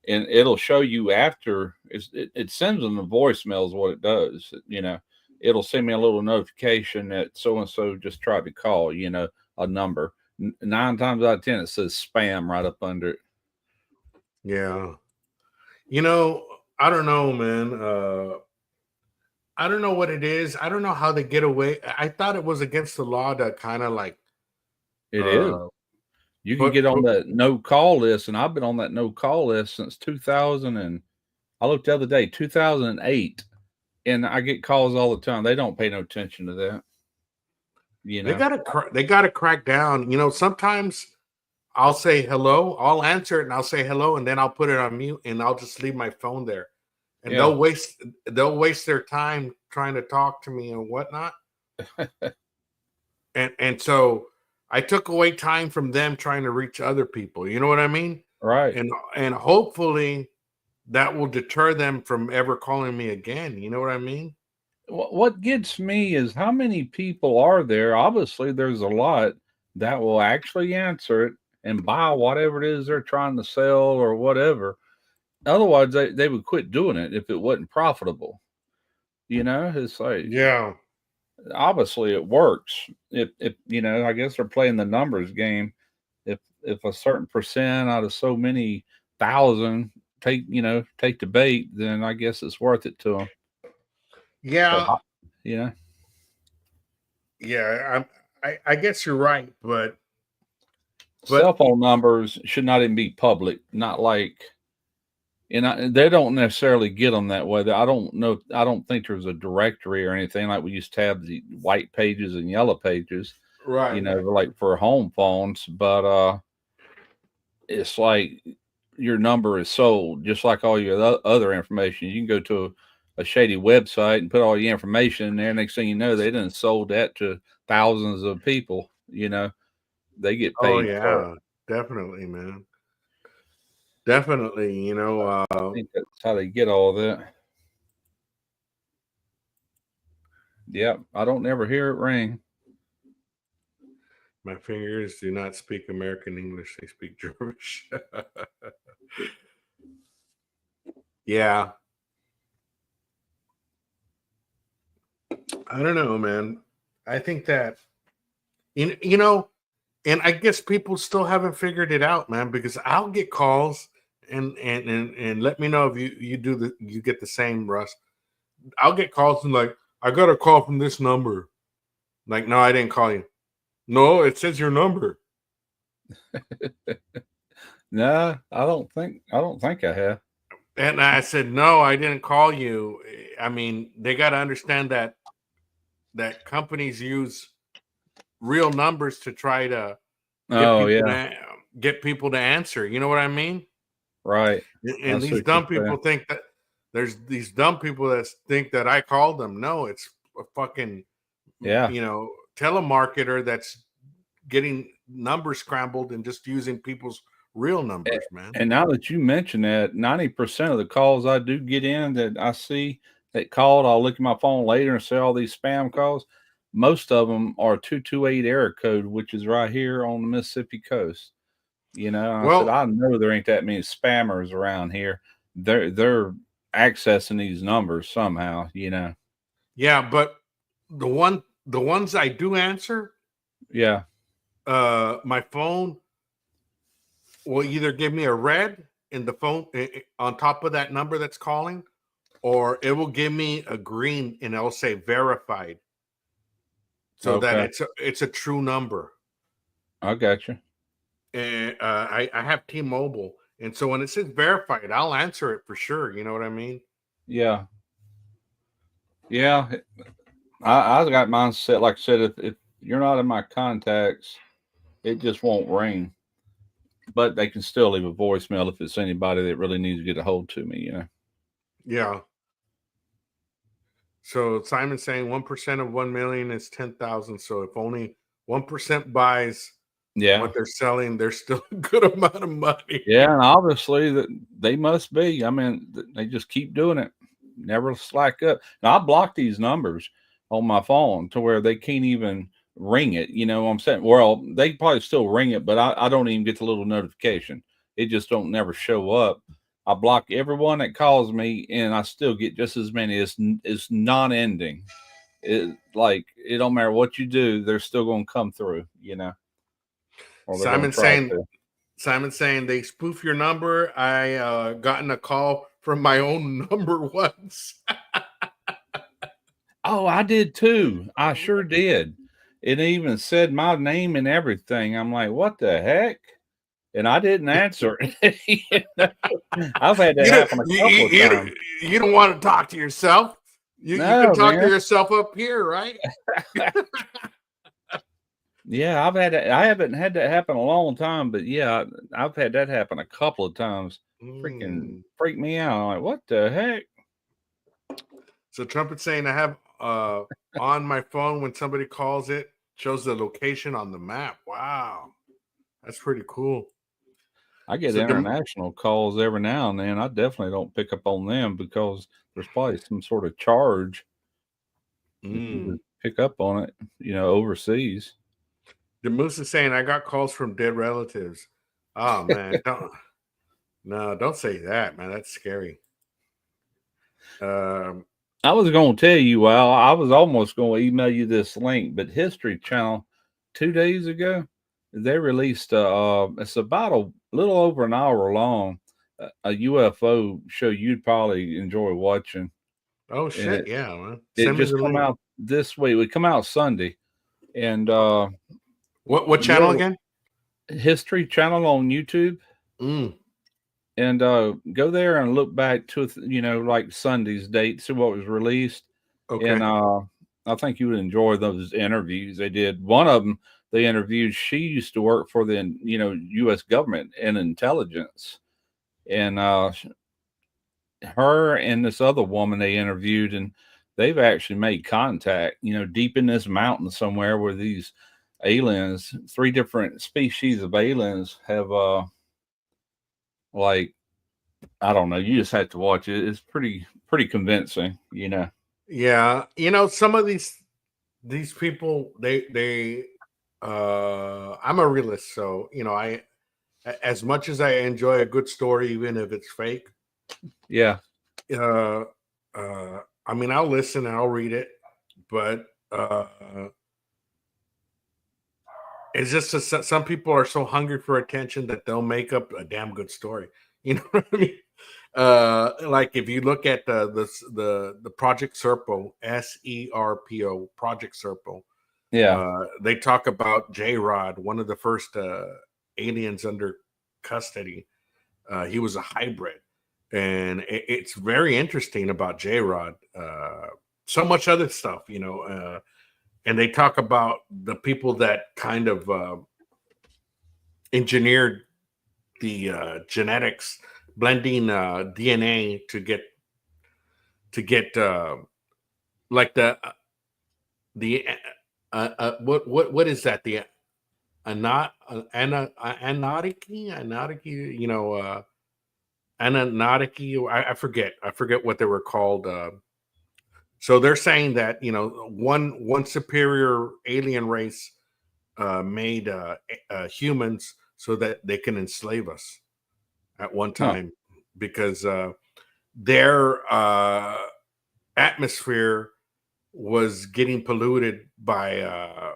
and it'll show you after it sends them the voicemail is what it does. You know, it'll send me a little notification that so and so just tried to call. You know, a number. 9 times out of 10, it says spam right up under it. Yeah, you know, I don't know, man. I don't know what it is. I don't know how they get away. I thought it was against the law to kind of like It is. uh You can get on put that no call list, and I've been on that no call list since 2000. And I looked the other day, 2008, and I get calls all the time. They don't pay no attention to that. You know. they gotta crack down. Sometimes I'll say hello, I'll answer it and I'll say hello, and then I'll put it on mute and I'll just leave my phone there. And Yeah. they'll waste their time trying to talk to me and whatnot. And so I took away time from them trying to reach other people. You know what I mean? Right. And hopefully that will deter them from ever calling me again. You know what I mean? What gets me is how many people are there? Obviously, there's a lot that will actually answer it and buy whatever it is they're trying to sell or whatever. Otherwise, they would quit doing it if it wasn't profitable. You know, it's like Yeah. obviously it works. If you know, I guess they're playing the numbers game. If a certain percent out of so many thousand take the bait, then I guess it's worth it to them. But Yeah. you know, Yeah. I guess you're right, but cell phone numbers should not even be public. Not like, they don't necessarily get them that way. I don't know. I don't think there's a directory or anything like we used to have the white pages and yellow pages. You right. know, like for home phones, but it's like your number is sold just like all your other information. You can go to a shady website and put all your information in there. Next thing you know, they done sold that to thousands of people. You know, they get Oh paid for it. yeah, definitely, man. Definitely, I think that's how they get all that. Yep, I don't never hear it ring. my fingers do not speak American English, they speak Jewish. Yeah. I don't know, man. I think that you know, and I guess people still haven't figured it out, man, because I'll get calls and let me know if you get the same, Russ. I'll get calls and like, I got a call from this number. Like, no, I didn't call you. No, it says your number. No, I don't think I have. And I said, no, I didn't call you. I mean, they got to understand that companies use real numbers to try to get Oh people yeah, to get people to answer. You know what I mean? right. And I see these what you're dumb people saying. think that there's these dumb people that think that I called them. No, it's a fucking, Yeah. telemarketer that's getting numbers scrambled and just using people's real numbers, man. And now that you mention that, 90% of the calls I do get in that I see that called, I'll look at my phone later and see all these spam calls. Most of them are 228 error code, which is right here on the Mississippi coast. And I said, Well, I know there ain't that many spammers around here. They're accessing these numbers somehow. yeah, but the ones I do answer, Yeah. my phone will either give me a red in the phone on top of that number that's calling, or it will give me a green and it'll say verified, so that Okay. it's a true number. I got you. And I have T-Mobile, and so when it says verified, I'll answer it for sure. You know what I mean? Yeah. Yeah. I got mine set. Like I said, if you're not in my contacts, it just won't ring. But they can still leave a voicemail if it's anybody that really needs to get a hold to me. Yeah. So Simon's saying 1% of 1 million is 10,000. So if only 1% buys Yeah. what they're selling, there's still a good amount of money. Yeah, and obviously that they must be. I mean, they just keep doing it, never slack up. Now I block these numbers on my phone to where they can't even ring it. You know what I'm saying? Well, they probably still ring it, but I don't even get the little notification. It just don't never show up. I block everyone that calls me, and I still get just as many as non-ending. It don't matter what you do, they're still going to come through. Or they're going to try to. Simon's saying they spoof your number. I gotten a call from my own number once. Oh, I did too. I sure did. It even said my name and everything. I'm like, what the heck? And I didn't answer it. I've had that happen a couple of times. You don't want to talk to yourself. You can talk to yourself up here, right? Yeah, I haven't had that happen a long time, but yeah, I've had that happen a couple of times. Freaking freak me out. I'm like, what the heck? So Trumpet's saying I have on my phone when somebody calls it, shows the location on the map. Wow. That's pretty cool. I get international calls every now and then. I definitely don't pick up on them because there's probably some sort of charge to pick up on it, overseas. The Moose is saying I got calls from dead relatives. Oh man, don't say that, man. That's scary. I was going to tell you, well, I was almost going to email you this link, but History Channel 2 days ago, they released it's about a little over an hour long, a UFO show you'd probably enjoy watching. Oh shit, yeah, man. It just come out this week. It come out Sunday. And what channel again? History Channel on YouTube. And go there and look back to like Sunday's date, see what was released. Okay. And I think you would enjoy those interviews they did. One of them they interviewed, she used to work for the U.S. government and intelligence, and her and this other woman they interviewed, and they've actually made contact deep in this mountain somewhere where these aliens, 3 different species of aliens have like, I don't know, you just have to watch it. It's pretty convincing, Yeah, some of these people, they I'm a realist, so I, as much as I enjoy a good story, even if it's fake, yeah, I mean, I'll listen and I'll read it, but it's just some people are so hungry for attention that they'll make up a damn good story. You know what I mean? Like if you look at the Project Serpo, SERPO, Project Serpo. Yeah. They talk about J-Rod, one of the first aliens under custody. He was a hybrid, and it's very interesting about J-Rod. So much other stuff, and they talk about the people that kind of engineered the genetics, blending DNA to get to get like the what is that, the Anunnaki, Anunnaki. I forget what they were called. So they're saying that one superior alien race made humans so that they can enslave us at one Huh. time, because their atmosphere was getting polluted by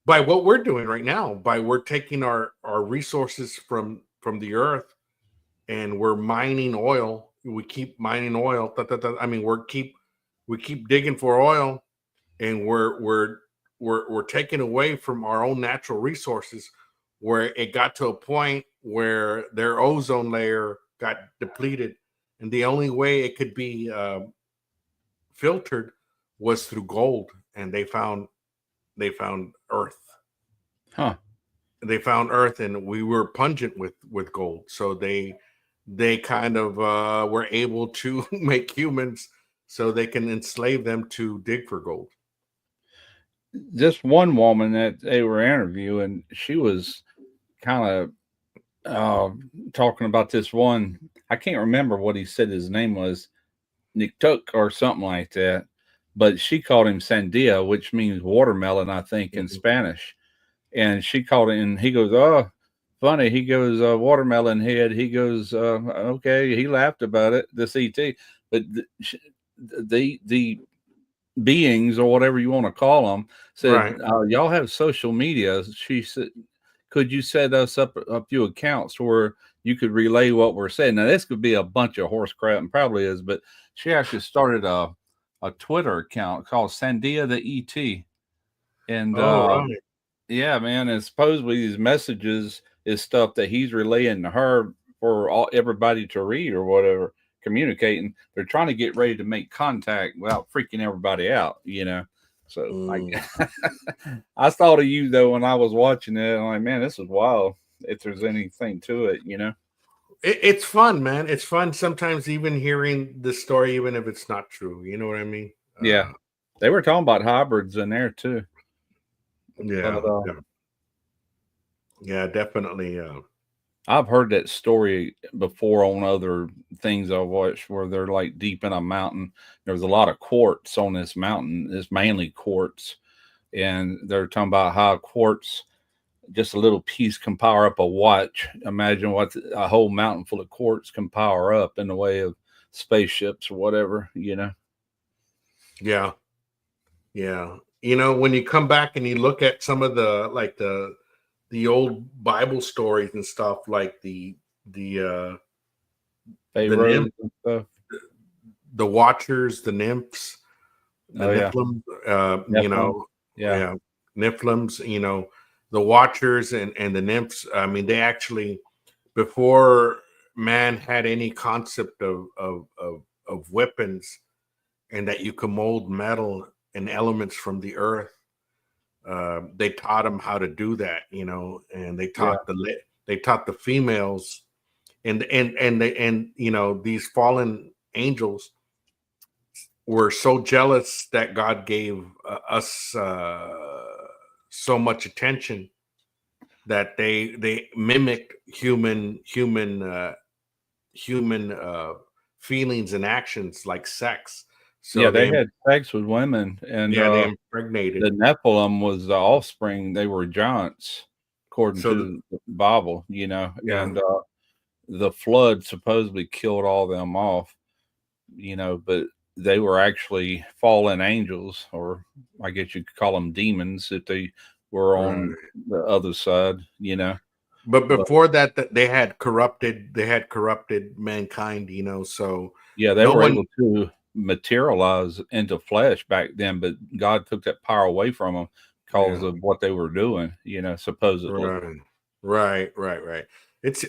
by what we're doing right now. By we're taking our resources from the earth, and we're mining oil. We keep mining oil. I mean, we keep digging for oil, and we're taking away from our own natural resources, where it got to a point where their ozone layer got depleted, and the only way it could be filtered was through gold. And they found earth. Huh. They found earth, and we were pungent with gold. So they kind of were able to make humans so they can enslave them to dig for gold. Just one woman that they were interviewing, she was kind of talking about this one. I can't remember what he said his name was, Nick Tuck or something like that. But she called him Sandia, which means watermelon, I think, in Spanish. And she called it, and he goes, "Oh, funny." He goes, "Watermelon head." He goes, "Okay." He laughed about it, this ET. But the beings, or whatever you want to call them, said, Right. "Y'all have social media." She said, "Could you set us up a few accounts where you could relay what we're saying?" Now, this could be a bunch of horse crap, and probably is, but she actually started a Twitter account called Sandia the ET. And Oh, right. yeah, man, and supposedly these messages is stuff that he's relaying to her for everybody to read or whatever, communicating. They're trying to get ready to make contact without freaking everybody out. So Mm. I thought of you though when I was watching it. I'm like, man, this is wild. If there's anything to it. It's fun, man. It's fun sometimes, even hearing the story, even if it's not true. You know what I mean? Yeah, they were talking about hybrids in there too. Yeah, But yeah, yeah, definitely. I've heard that story before on other things I've watched where they're like deep in a mountain. There's a lot of quartz on this mountain. It's mainly quartz. And they're talking about how quartz, just a little piece, can power up a watch. Imagine what a whole mountain full of quartz can power up in the way of spaceships or whatever. Yeah, yeah. When you come back and you look at some of the old Bible stories and stuff, like the the nymph, Pharaohs and stuff. the watchers, the nymphs, the Oh, yeah. Nephilim, Nephilim. Yeah. yeah, Nephilims, the watchers and the nymphs. I mean, they actually, before man had any concept of weapons, and that you can mold metal and elements from the earth, they taught them how to do that, and they Yeah. taught the females, and these fallen angels were so jealous that God gave us so much attention, that they mimicked human feelings and actions, like sex. Yeah. So They had sex with women, and they the impregnated. Nephilim was the offspring. They were giants, according So to the Bible, yeah, and the flood supposedly killed all them off, but they were actually fallen angels, or I guess you could call them demons if they were right. on the other side. But But before that, they had corrupted mankind. So yeah, they no were one. able to materialize into flesh back then, but God took that power away from them because Yeah. of what they were doing, supposedly. Right. Right. It's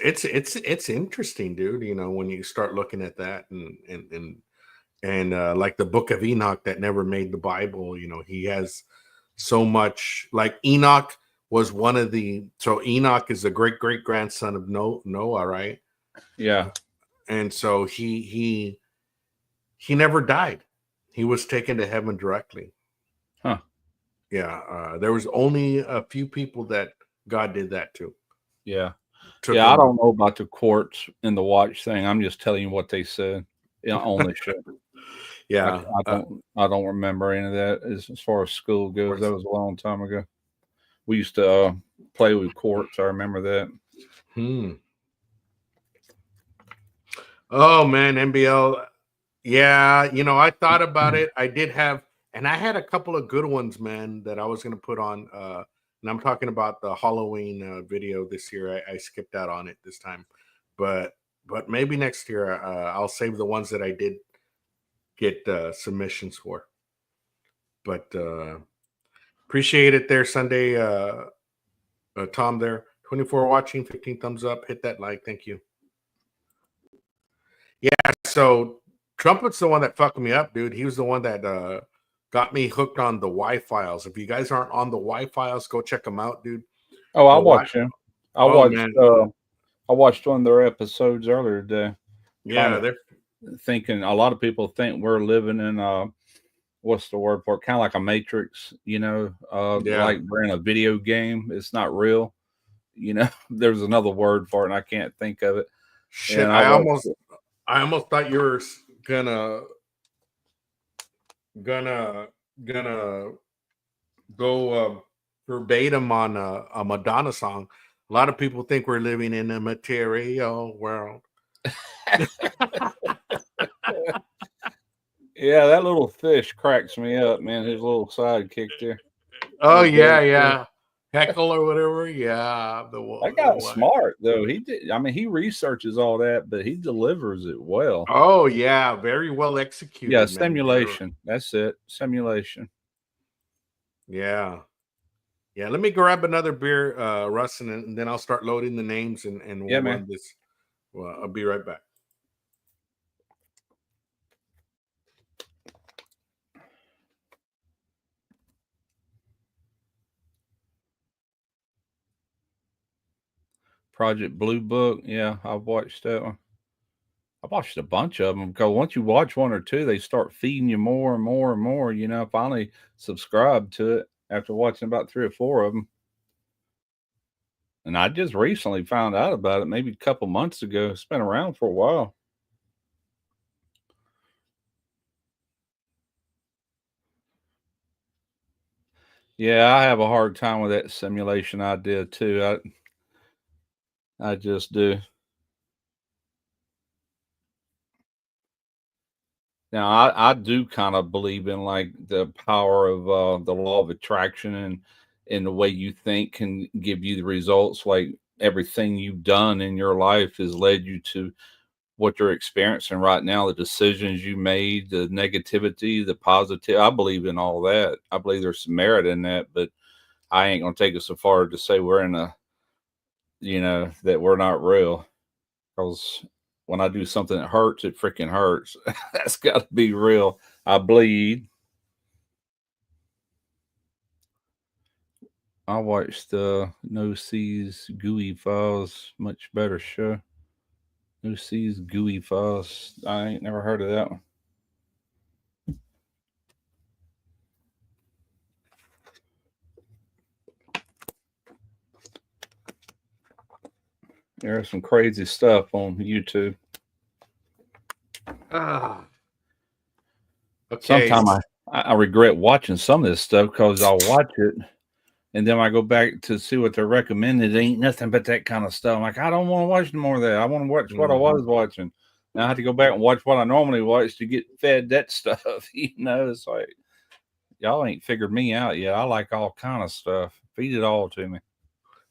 interesting, dude. When you start looking at that, and like the Book of Enoch that never made the Bible. He has so much. Like Enoch was one of the. So Enoch is the great grandson of Noah, right? Yeah. and so he never died. He was taken to heaven directly. Huh. Yeah, there was only a few people that God did that to. Yeah. Took Yeah, I them. don't know about the quartz and the watch thing. I'm just telling you what they said on the show. Yeah, I don't remember any of that as far as school goes. That was a long time ago. We used to play with quartz. I remember that. Oh man, NBL. Yeah, I thought about it. I did have, and I had a couple of good ones, man, that I was going to put on. And I'm talking about the Halloween video this year. I skipped out on it this time, but maybe next year I'll save the ones that I did get submissions for. But appreciate it there, Sunday. Tom there, 24 watching, 15 thumbs up. Hit that like. Thank you. Yeah, so Trumpet's the one that fucked me up, dude. He was the one that got me hooked on the Y-Files. If you guys aren't on the Y-Files, go check them out, dude. Oh, I watched him. I watched one of their episodes earlier today. Yeah, they're thinking a lot of people think we're living in what's the word for it? Kind of like a Matrix, like we're in a video game. It's not real. There's another word for it, and I can't think of it. Shit, I almost thought you were gonna go verbatim on a Madonna song. A lot of people think we're living in a material world. Yeah, that little fish cracks me up, man. His little sidekick there. Oh yeah. Heckle or whatever. Yeah, that guy's smart though. He did. I mean, he researches all that, but he delivers it well. Oh yeah, very well executed. Yeah, simulation. That's it. Simulation. Yeah. Let me grab another beer, Russ, and then I'll start loading the names and we'll run this. Well, I'll be right back. Project Blue Book. Yeah, I've watched that one. I watched a bunch of them because once you watch one or two, they start feeding you more and more and more. Finally subscribed to it after watching about 3 or 4 of them. And I just recently found out about it, maybe a couple months ago. It's been around for a while. Yeah, I have a hard time with that simulation idea too. I just do. Now, I do kind of believe in like the power of the law of attraction and the way you think can give you the results. Like everything you've done in your life has led you to what you're experiencing right now, the decisions you made, the negativity, the positive. I believe in all that. I believe there's some merit in that, but I ain't going to take it so far to say we're in that we're not real. Because when I do something that hurts, it freaking hurts. That's got to be real. I bleed. I watched Lunacy's Gooey Files. Much better show. Lunacy's Gooey Files. I ain't never heard of that one. There's some crazy stuff on YouTube. Okay. Sometimes I regret watching some of this stuff because I'll watch it and then I go back to see what they're recommending. It ain't nothing but that kind of stuff. I'm like, I don't want to watch more of that. I want to watch what I was watching. Now I have to go back and watch what I normally watch to get fed that stuff. It's like y'all ain't figured me out yet. I like all kind of stuff. Feed it all to me.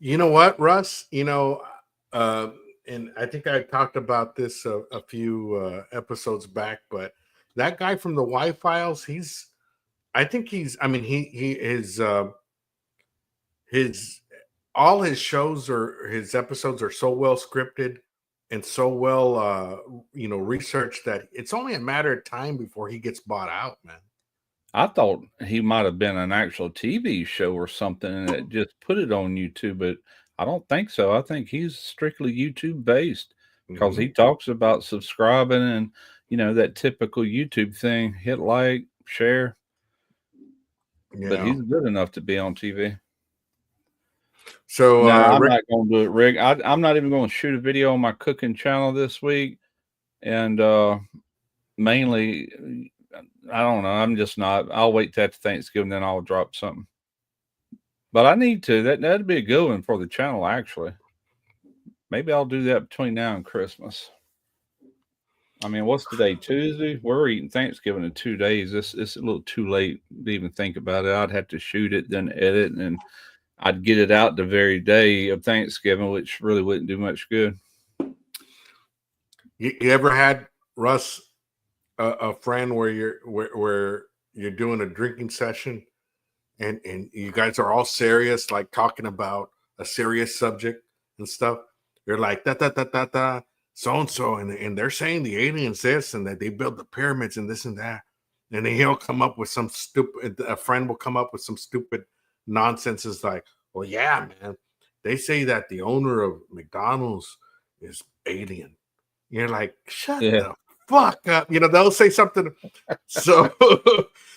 You know what, Russ? And I think I talked about this a few episodes back, but that guy from the Y-Files, his all his shows or his episodes are so well scripted and so well researched that it's only a matter of time before he gets bought out, man. I thought he might have been an actual TV show or something and it just put it on YouTube, but I don't think so. I think he's strictly YouTube based. because he talks about subscribing and, you know, that typical YouTube thing, hit like, share. But Yeah. he's good enough to be on TV. So, No, I'm Rick, not going to do it, Rick. I'm not even going to shoot a video on my cooking channel this week. And mainly, I don't know. I'm just not. I'll wait till after Thanksgiving, then I'll drop something. But I need to. That'd be a good one for the channel, actually. Maybe I'll do that between now and Christmas. I mean, what's today? Tuesday? We're eating Thanksgiving in 2 days. It's a little too late to even think about it. I'd have to shoot it, then edit, and I'd get it out the very day of Thanksgiving, which really wouldn't do much good. you ever had, Russ, a friend where you're doing a drinking session and you guys are all serious, like talking about a serious subject and stuff? You're like da so and so, and they're saying the aliens this and that they built the pyramids and this and that, and then he'll come up with some stupid. A friend will come up with some stupid nonsense. Is like, well, yeah, man, they say that the owner of McDonald's is alien. You're like, shut Yeah. the fuck up. You know, they'll say something. So,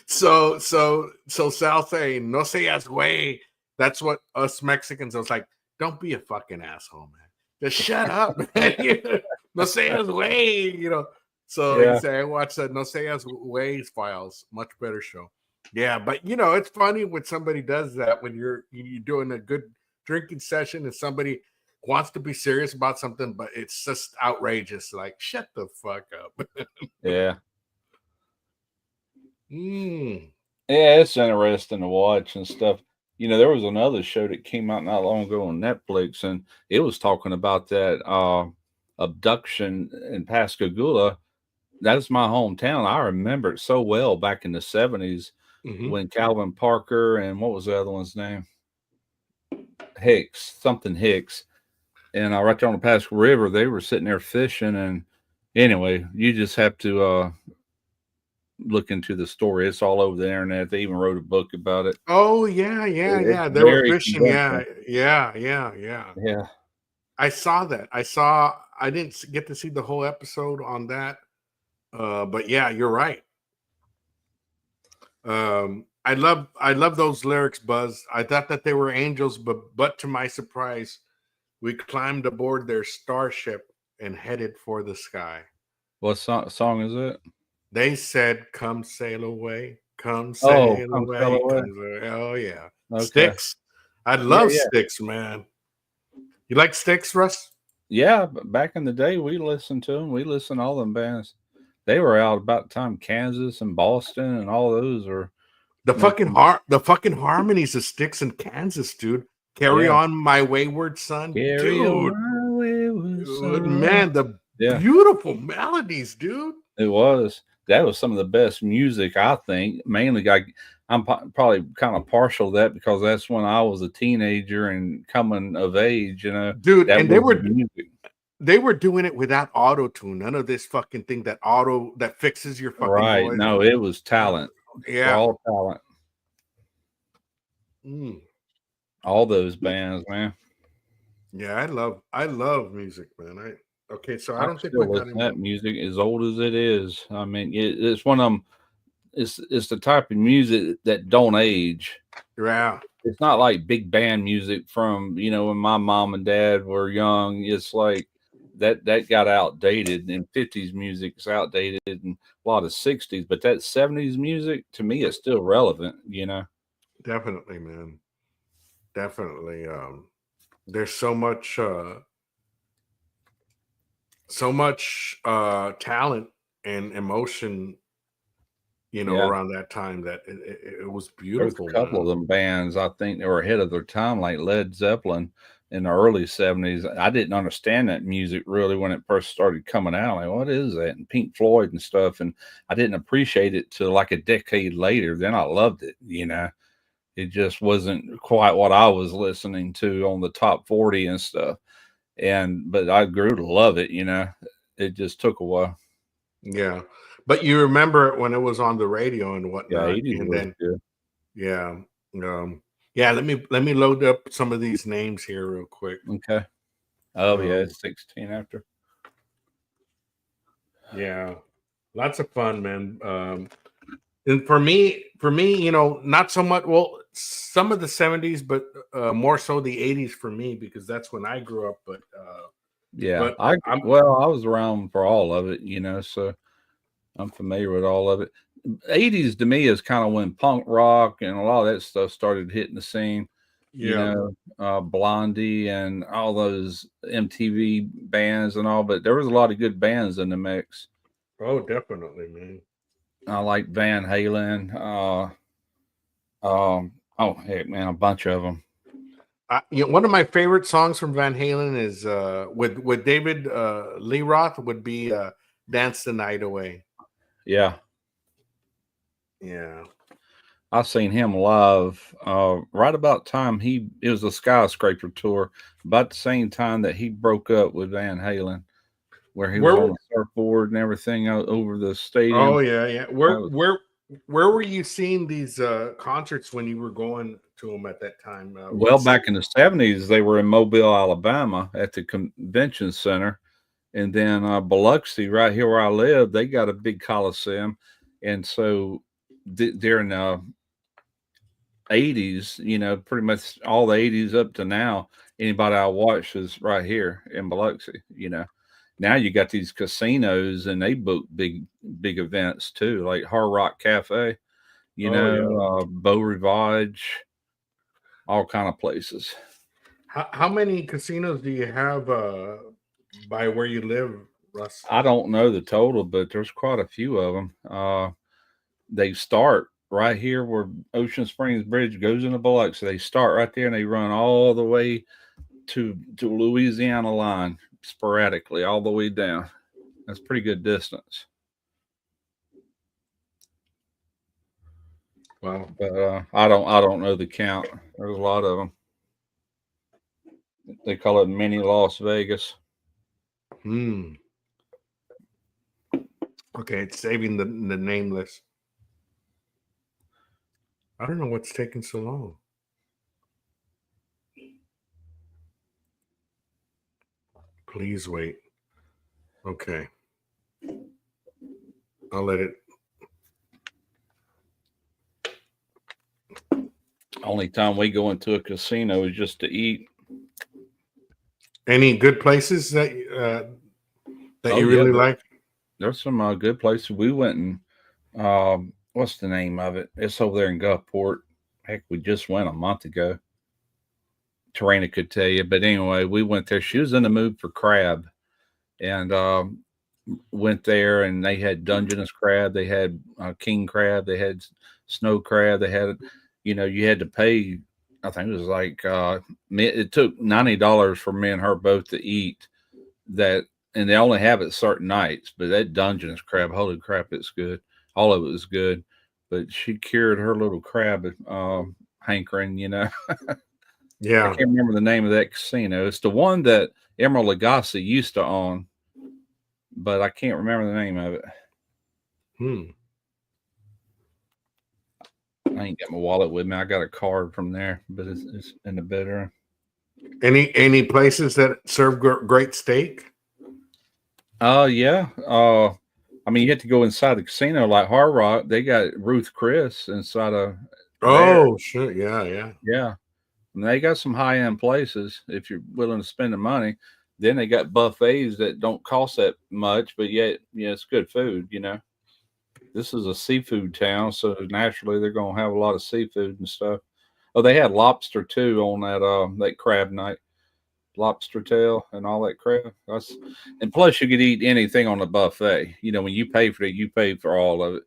so Sal saying, no seas way. That's what us Mexicans, I was like, don't be a fucking asshole, man. Just shut up, man. No seas way, you know. So Yeah. he said, I watched that No Seas Ways Files, much better show. Yeah, but you know, it's funny when somebody does that when you're doing a good drinking session and somebody wants to be serious about something, but it's just outrageous. Like, shut the fuck up. Yeah. Mm. Yeah, it's interesting to watch and stuff. You know, there was another show that came out not long ago on Netflix, and it was talking about that abduction in Pascagoula. That's my hometown. I remember it so well back in the 70s when Calvin Parker and what was the other one's name? Hicks, something Hicks. And right there on the Pasco River, they were sitting there fishing. And anyway, you just have to look into the story. It's all over the internet. They even wrote a book about it. Oh yeah. It's They were very fishing. convincing. Yeah. Yeah. I saw that. I didn't get to see the whole episode on that. But yeah, you're right. I love those lyrics, Buzz. I thought that they were angels, but to my surprise, we climbed aboard their starship and headed for the sky. What song is it? They said, "Come sail away, come Oh, sail Come Sail away, Away. come sail." Oh yeah, Okay. Sticks. I Yeah, love yeah. Sticks, man. You like Sticks, Russ? Yeah, back in the day, we listened to them. We listened to all them bands. They were out about the time Kansas and Boston and all those were making. The fucking harmonies of Sticks in Kansas, dude. Carry Yeah. on, my wayward son, Carry on dude. my wayward son. Man, the Yeah, beautiful melodies, dude. it was. That was some of the best music, I think. Mainly, I'm probably kind of partial to that because that's when I was a teenager and coming of age. You know, Dude, that and was the music. they were doing it without auto tune. None of this fucking thing that fixes your fucking Right? voice. No, it was talent. Yeah. Raw talent. Mm. All those bands, man. Yeah, I love music, man. Okay, so I I don't think we still got listen any to that music as old as it is. I mean, it's one of them. It's the type of music that don't age. Yeah, It's not like big band music from, you know, when my mom and dad were young. It's like that got outdated, and 50s music is outdated, and a lot of 60s, but that 70s music to me is still relevant, you know. definitely, man. Definitely. There's so much talent and emotion, you know, Yeah. around that time that it was There's a beautiful, couple of man. them bands I think they were ahead of their time, like Led Zeppelin in the early 70s. I didn't understand that music really when it first started coming out. Like, what is that? And Pink Floyd and stuff. And I didn't appreciate it till like a decade later. Then I loved it, you know. It just wasn't quite what I was listening to on the top 40 and stuff. But I grew to love it, you know. It just took a while. Yeah. But you remember it when it was on the radio and Yeah, whatnot. 80s And was then good. yeah. Yeah, let me load up some of these names here real quick. Okay. Oh, yeah, Um, it's 16 after. Yeah, lots of fun, man. And for me, you know, not so much. Well, some of the '70s, but more so the '80s for me because that's when I grew up. Yeah, But I'm I was around for all of it, you know, so I'm familiar with all of it. '80s to me is kind of when punk rock and a lot of that stuff started hitting the scene. You yeah. know, Blondie and all those MTV bands and all, but there was a lot of good bands in the mix. Oh, definitely, man. I like Van Halen. Oh heck, man, a bunch of them. You know, one of my favorite songs from Van Halen is with David Lee Roth would be "Dance the Night Away." Yeah, Yeah. I seen him live. Right about time it was a skyscraper tour. About the same time that he broke up with Van Halen, where he was Where? on the surfboard and everything over the Oh stadium. yeah, yeah. That was Where were you seeing these concerts when you were going to them at that time? well What city? back in the '70s. They were in Mobile, Alabama, at the convention center. And then Biloxi, right here where I live, they got a big coliseum, and so during the '80s, you know, pretty much all the '80s up to now, anybody I watch is right here in Biloxi. You know, now you got these casinos and they book big events too, like Hard Rock Cafe. You Oh yeah. know, Beau Rivage, all kind of places. How many casinos do you have by where you live, Russ? I don't know the total, but there's quite a few of them. They start right here where Ocean Springs Bridge goes into Biloxi. They start right there and they run all the way to Louisiana line sporadically all the way down. That's pretty good distance. Wow. But I don't know the count. There's a lot of them. They call it mini Las Vegas. Hmm. Okay, it's saving the nameless. I don't know what's taking so long. Please wait. Okay. I'll let it. Only time we go into a casino is just to eat. Any good places that Oh you yeah, really like? there's some good places. We went and what's the name of it? It's over there in Gulfport. Heck, we just went a month ago. Tarina could tell you, but anyway, we went there. She was in the mood for crab, and went there, and they had Dungeness crab, they had king crab, they had snow crab, they had, you know, you had to pay. I think it was like it took $90 for me and her both to eat that, and they only have it certain nights. But that Dungeness crab, holy crap, it's good. All of it was good, but she cured her little crab hankering. You know, I Yeah. can't remember the name of that casino. It's the one that Emerald Lagasse used to own, but I can't remember the name of it. Hmm. I ain't got my wallet with me. I got a card from there, but it's in the bedroom. Any places that serve great steak? Yeah. I mean, you have to go inside the casino like Hard Rock. They got Ruth Chris inside of there. Oh, sure. Yeah, yeah. Yeah. And they got some high end places if you're willing to spend the money. Then they got buffets that don't cost that much, but yet, yeah, it's good food, you know. This is a seafood town, so naturally they're gonna have a lot of seafood and stuff. Oh, they had lobster too on that crab night. Lobster tail and all that crap. And plus you could eat anything on the buffet. You know, when you pay for it, you pay for all of it.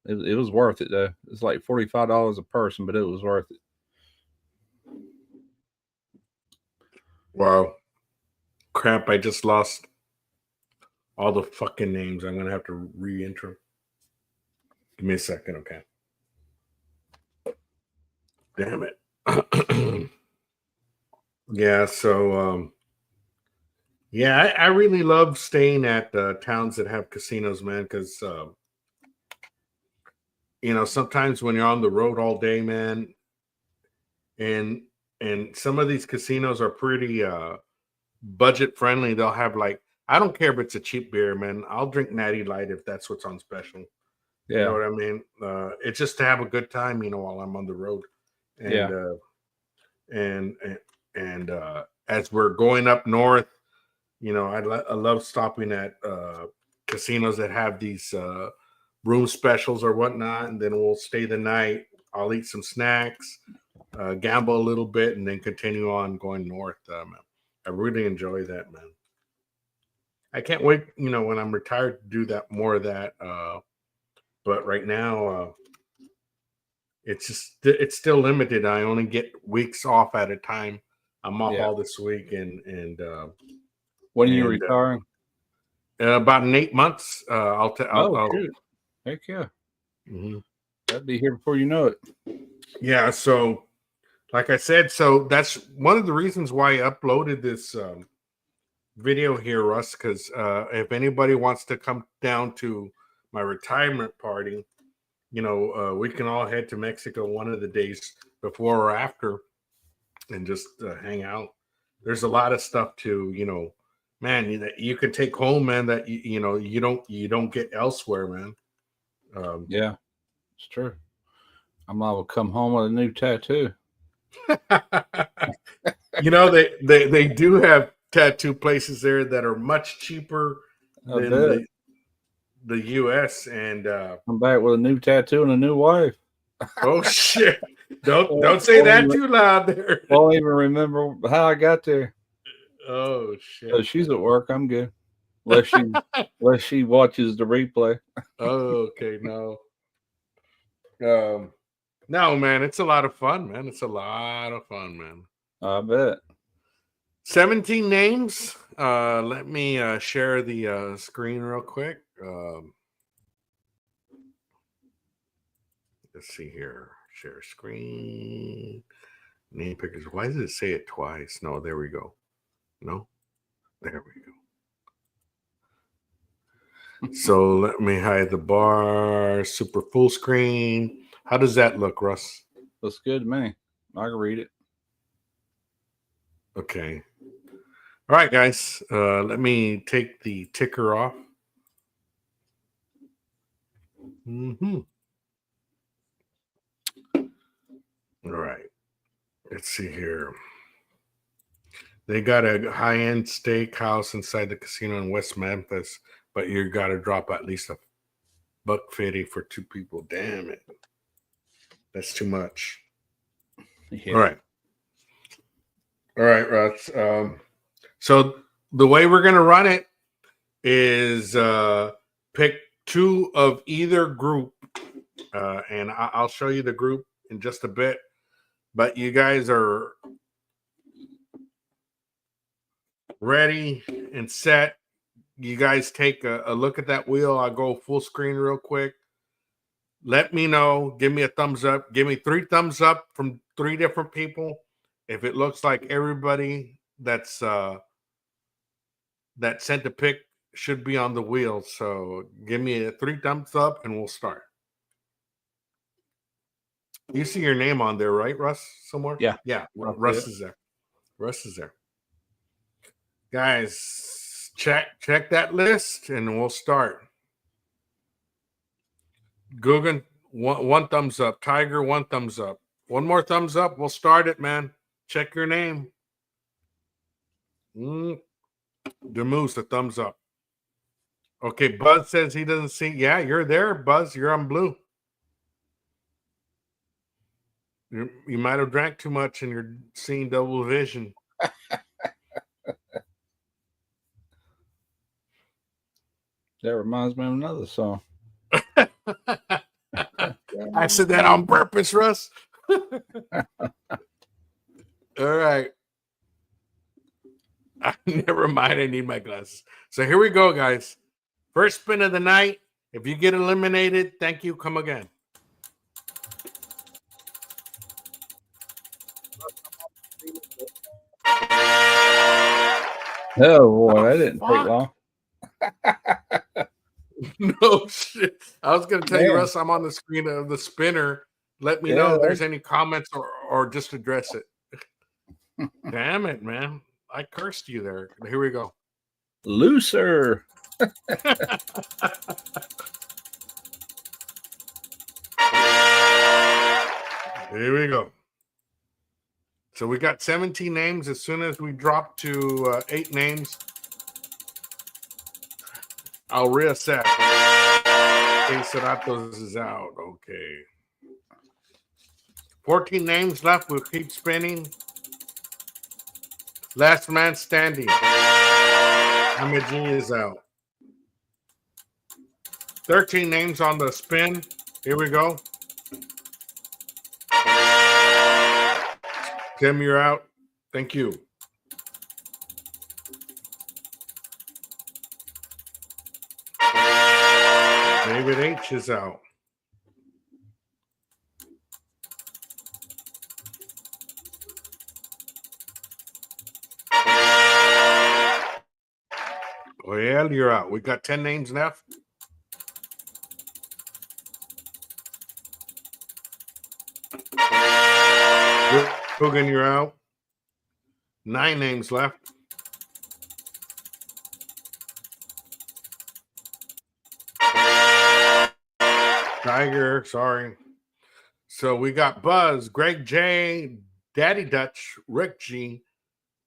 It was worth it though. It's like $45 a person, but it was worth it. Wow. Crap, I just lost all the fucking names. I'm gonna have to re-intro. Give me a second, okay? Damn it. Yeah, so yeah, I really love staying at towns that have casinos, man, because you know, sometimes when you're on the road all day, man, and some of these casinos are pretty budget friendly. They'll have like I don't care if it's a cheap beer, man. I'll drink Natty Light if that's what's on special. Yeah. You know what I mean? It's just to have a good time, while I'm on the road. And and as we're going up north, I love stopping at casinos that have these room specials or whatnot, and then we'll stay the night. I'll eat some snacks, gamble a little bit, and then continue on going north. I really enjoy that, man. I can't wait, when I'm retired to do that more of that. But right now, it's still limited. I only get weeks off at a time. I'm off all this week, and when are you retiring? About in 8 months. I'll shoot. Heck yeah. Mm-hmm. That'd be here before you know it. Yeah. So, like I said, so that's one of the reasons why I uploaded this video here, Russ, because if anybody wants to come down to my retirement party, we can all head to Mexico one of the days before or after and just hang out. There's a lot of stuff to, man, that you can take home, man, that you don't get elsewhere, man. Yeah, it's true. I'm liable to come home with a new tattoo. They do have tattoo places there that are much cheaper than the US, and I'm back with a new tattoo and a new wife. Oh shit. Don't say that too loud there. Won't even remember how I got there. Oh shit. So she's at work, I'm good. Unless she watches the replay. Oh, okay, no. No, man, it's a lot of fun, man. It's a lot of fun, man. I bet. 17 names. Let me share the screen real quick. Let's see here. Share screen. Name pickers. Why does it say it twice? No, there we go. No, there we go. So let me hide the bar. Super full screen. How does that look, Russ? Looks good to me. I can read it. Okay. All right, guys. Let me take the ticker off. Mm-hmm. All right. Let's see here. They got a high-end steakhouse inside the casino in West Memphis, but you got to drop at least $150 for 2 people. Damn it. That's too much. Yeah. All right, Russ. So the way we're going to run it is pick 2 of either group, and I'll show you the group in just a bit. But you guys are ready and set. You guys take a look at that wheel. I'll go full screen real quick. Let me know. Give me a thumbs up. Give me 3 thumbs up from 3 different people. If it looks like everybody that sent a pic should be on the wheel. So give me a 3 thumbs up and we'll start. You see your name on there, right, Russ? Somewhere? Yeah. Yeah. Russ is there. Russ is there. Guys, check that list and we'll start. Guggen, one thumbs up. Tiger, 1 thumbs up. 1 more thumbs up. We'll start it, man. Check your name. The Moose, a thumbs up. Okay, Buzz says he doesn't see. Yeah, you're there, Buzz. You're on blue. You might have drank too much and you're seeing double vision. That reminds me of another song. I said that on purpose, Russ. All right. Never mind. I need my glasses. So here we go, guys. First spin of the night. If you get eliminated, thank you. Come again. Oh boy, that didn't take long. No shit. I was going to tell you, Russ, I'm on the screen of the spinner. Let me know if there's any comments or just address it. Damn it, man. I cursed you there. Here we go. Looser. Here we go. So we got 17 names. As soon as we drop to 8 names, I'll reassess. Okay, Seratos is out. Okay. 14 names left. We'll keep spinning. Last man standing. Amaji is out. 13 names on the spin. Here we go. Tim, you're out. Thank you. David H is out. Well, you're out. We got 10 names left. Hogan, you're out. 9 names left. Tiger, sorry. So we got Buzz, Greg J, Daddy Dutch, Rick G,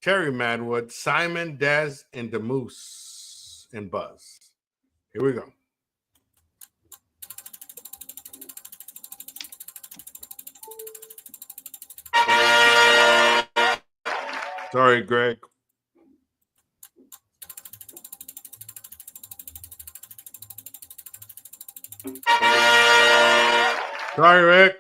Terry Madwood, Simon, Dez, and the Moose and Buzz. Here we go. Sorry, Greg. Sorry, Rick.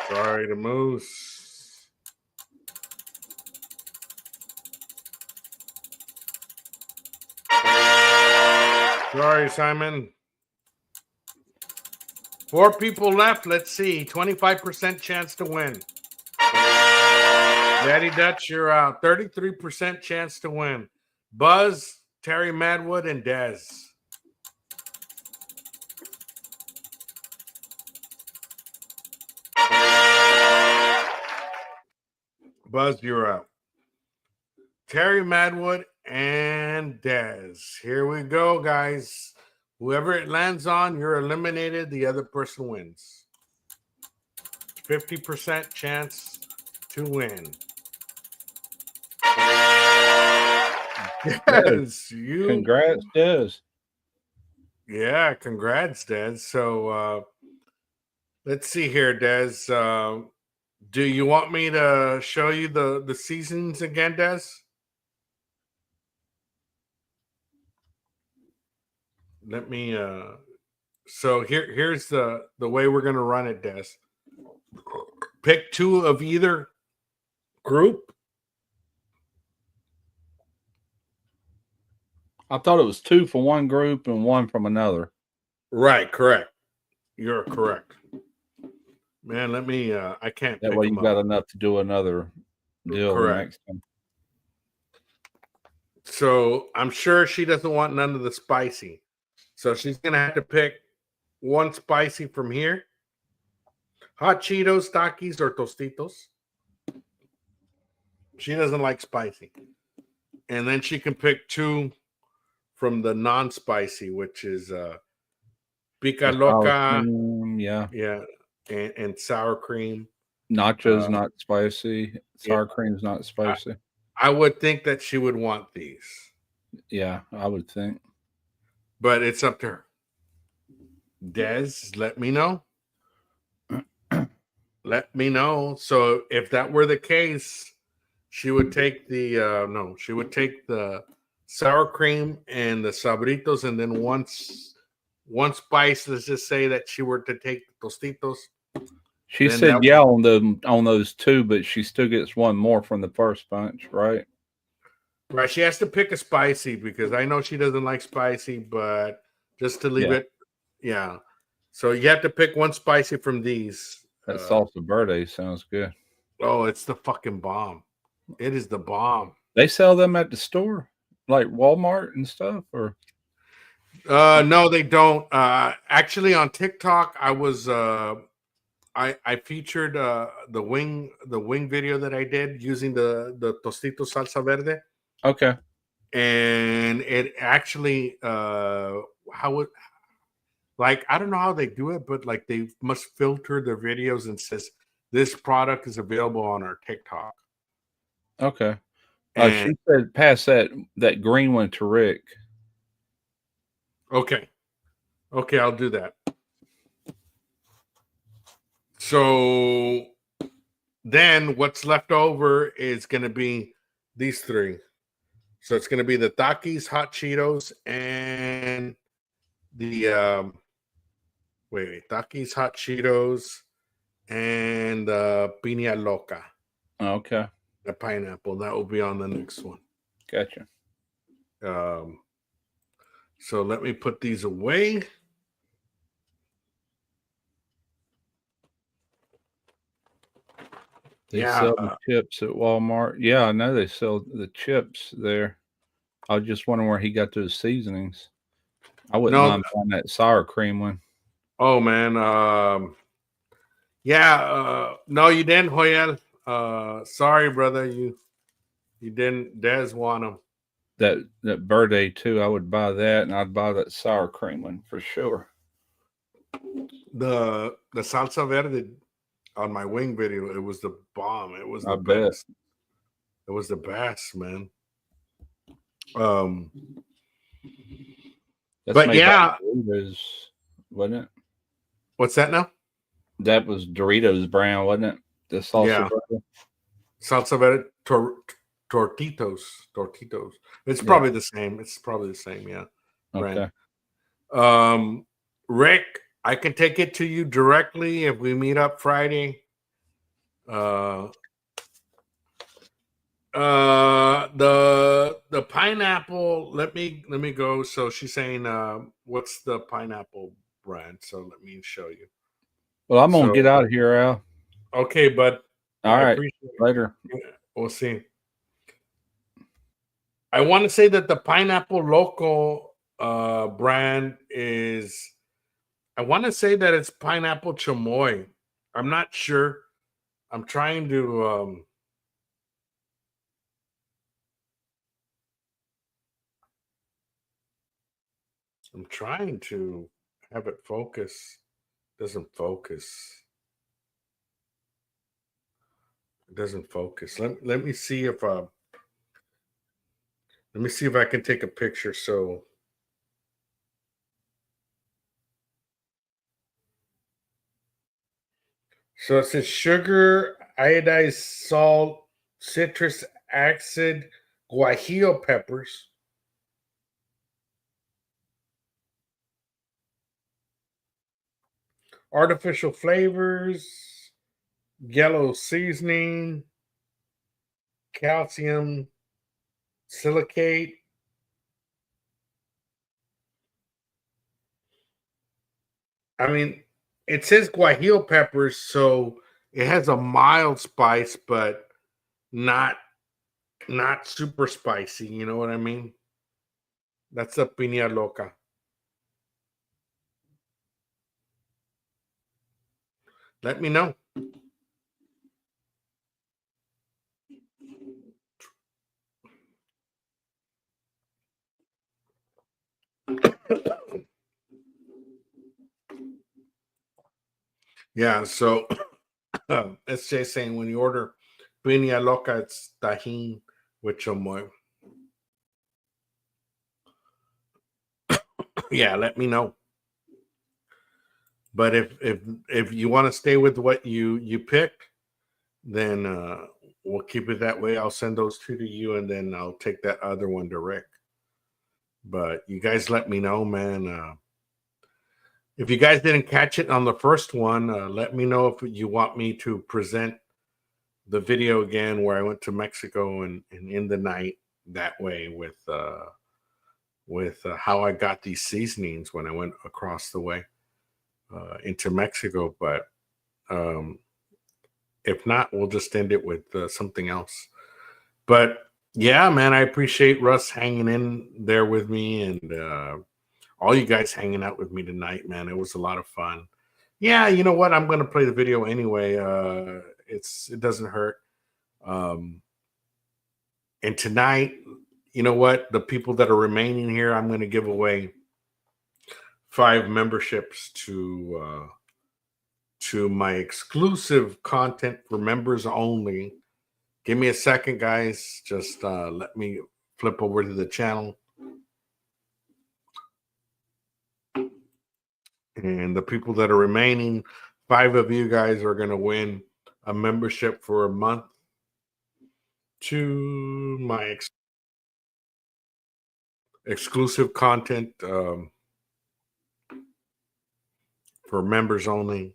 Sorry, the Moose. Sorry, Simon. 4 people left. Let's see. 25% chance to win. Daddy Dutch, you're out. 33% chance to win. Buzz, Terry Madwood, and Dez. Buzz, you're out. Terry Madwood and Dez. Here we go, guys. Whoever it lands on, you're eliminated. The other person wins. 50% chance to win. Yes, you. Congrats, Des. Yeah, congrats, Des. So let's see here, Des. Do you want me to show you the seasons again, Des? Let me so here's the way we're gonna run it, Des. Pick 2 of either group. I thought it was 2 for one group and 1 from another. Right, correct. You're correct. Man, let me I can't That pick way them you up. got enough to do another deal Correct. next time. So I'm sure she doesn't want none of the spicy. So she's gonna have to pick 1 spicy from here. Hot Cheetos, Takis, or Tostitos. She doesn't like spicy. And then she can pick 2 from the non-spicy, which is Pica Loca. Yeah. Yeah. And sour cream. Nachos not spicy. Sour cream's not spicy. I would think that she would want these. Yeah, I would think. But it's up to her. Des, let me know. Let me know. So if that were the case, she would take the she would take the sour cream and the sabritos, and then one spice. Let's just say that she were to take Tostitos. She said yeah on those 2, but she still gets 1 more from the first bunch, right? Right. She has to pick a spicy because I know she doesn't like spicy, but just to leave it, yeah. So you have to pick 1 spicy from these. That salsa verde sounds good. Oh, it's the fucking bomb. It is the bomb. They sell them at the store, like Walmart and stuff, or no, they don't. Actually, on TikTok, I was I featured the wing video that I did using the tostito salsa verde, Okay. and it actually how it, like, I don't know how they do it, but like they must filter their videos and says this product is available on our TikTok. Okay. And She said pass that green one to Rick. okay, I'll do that. So then what's left over is going to be these three. So it's going to be the Takis, hot Cheetos, and the Takis, hot Cheetos, and Piña Loca, Okay. the pineapple. That will be on the next one. Gotcha. So let me put these away. They sell the chips at Walmart. Yeah, I know they sell the chips there. I was just wondering where he got those seasonings. I wouldn't mind buying that sour cream one. Oh man, no, you didn't, Joel. Sorry, brother, you didn't. Des want them. That birthday too. I would buy that, and I'd buy that sour cream one for sure. The salsa verde on my wing video, it was the bomb. It was the best. It was the best, man. But yeah, Doritos, wasn't it? What's that now? That was Doritos brand, wasn't it? The salsa verde. Salsa verde tortitos. It's probably the same. It's probably the same. Yeah. Okay. Brand. Rick, I can take it to you directly if we meet up Friday. The pineapple. Let me go. So she's saying, what's the pineapple brand? So let me show you. Well, I'm gonna get out of here, Al. Okay, bud. All right. Later. We'll see. I want to say that the Pineapple Loco brand is, I want to say that it's Pineapple Chamoy. I'm not sure. I'm trying to have it focus. Doesn't focus. It doesn't focus. Let me see if I can take a picture. So it says sugar, iodized salt, citrus acid, guajillo peppers, artificial flavors, yellow seasoning, calcium silicate. I mean, it says guajillo peppers, so it has a mild spice, but not super spicy. You know what I mean? That's a piña loca. Let me know. Yeah, so SJ saying when you order piña loca, it's tajin with chamoy. Yeah, let me know. But if you want to stay with what you picked, then we'll keep it that way. I'll send those two to you, and then I'll take that other one to Rick. But you guys let me know, man. If you guys didn't catch it on the first one, let me know if you want me to present the video again where I went to Mexico and in the night that way with how I got these seasonings when I went across the way into Mexico. But if not, we'll just end it with something else. But yeah, man, I appreciate Russ hanging in there with me and all you guys hanging out with me tonight, man. It was a lot of fun. Yeah, you know what? I'm going to play the video anyway. It doesn't hurt. And tonight, you know what? The people that are remaining here, I'm going to give away 5 memberships to my exclusive content for members only. Give me a second, guys. Just let me flip over to the channel. And the people that are remaining, 5 of you guys are going to win a membership for a month to my exclusive content for members only.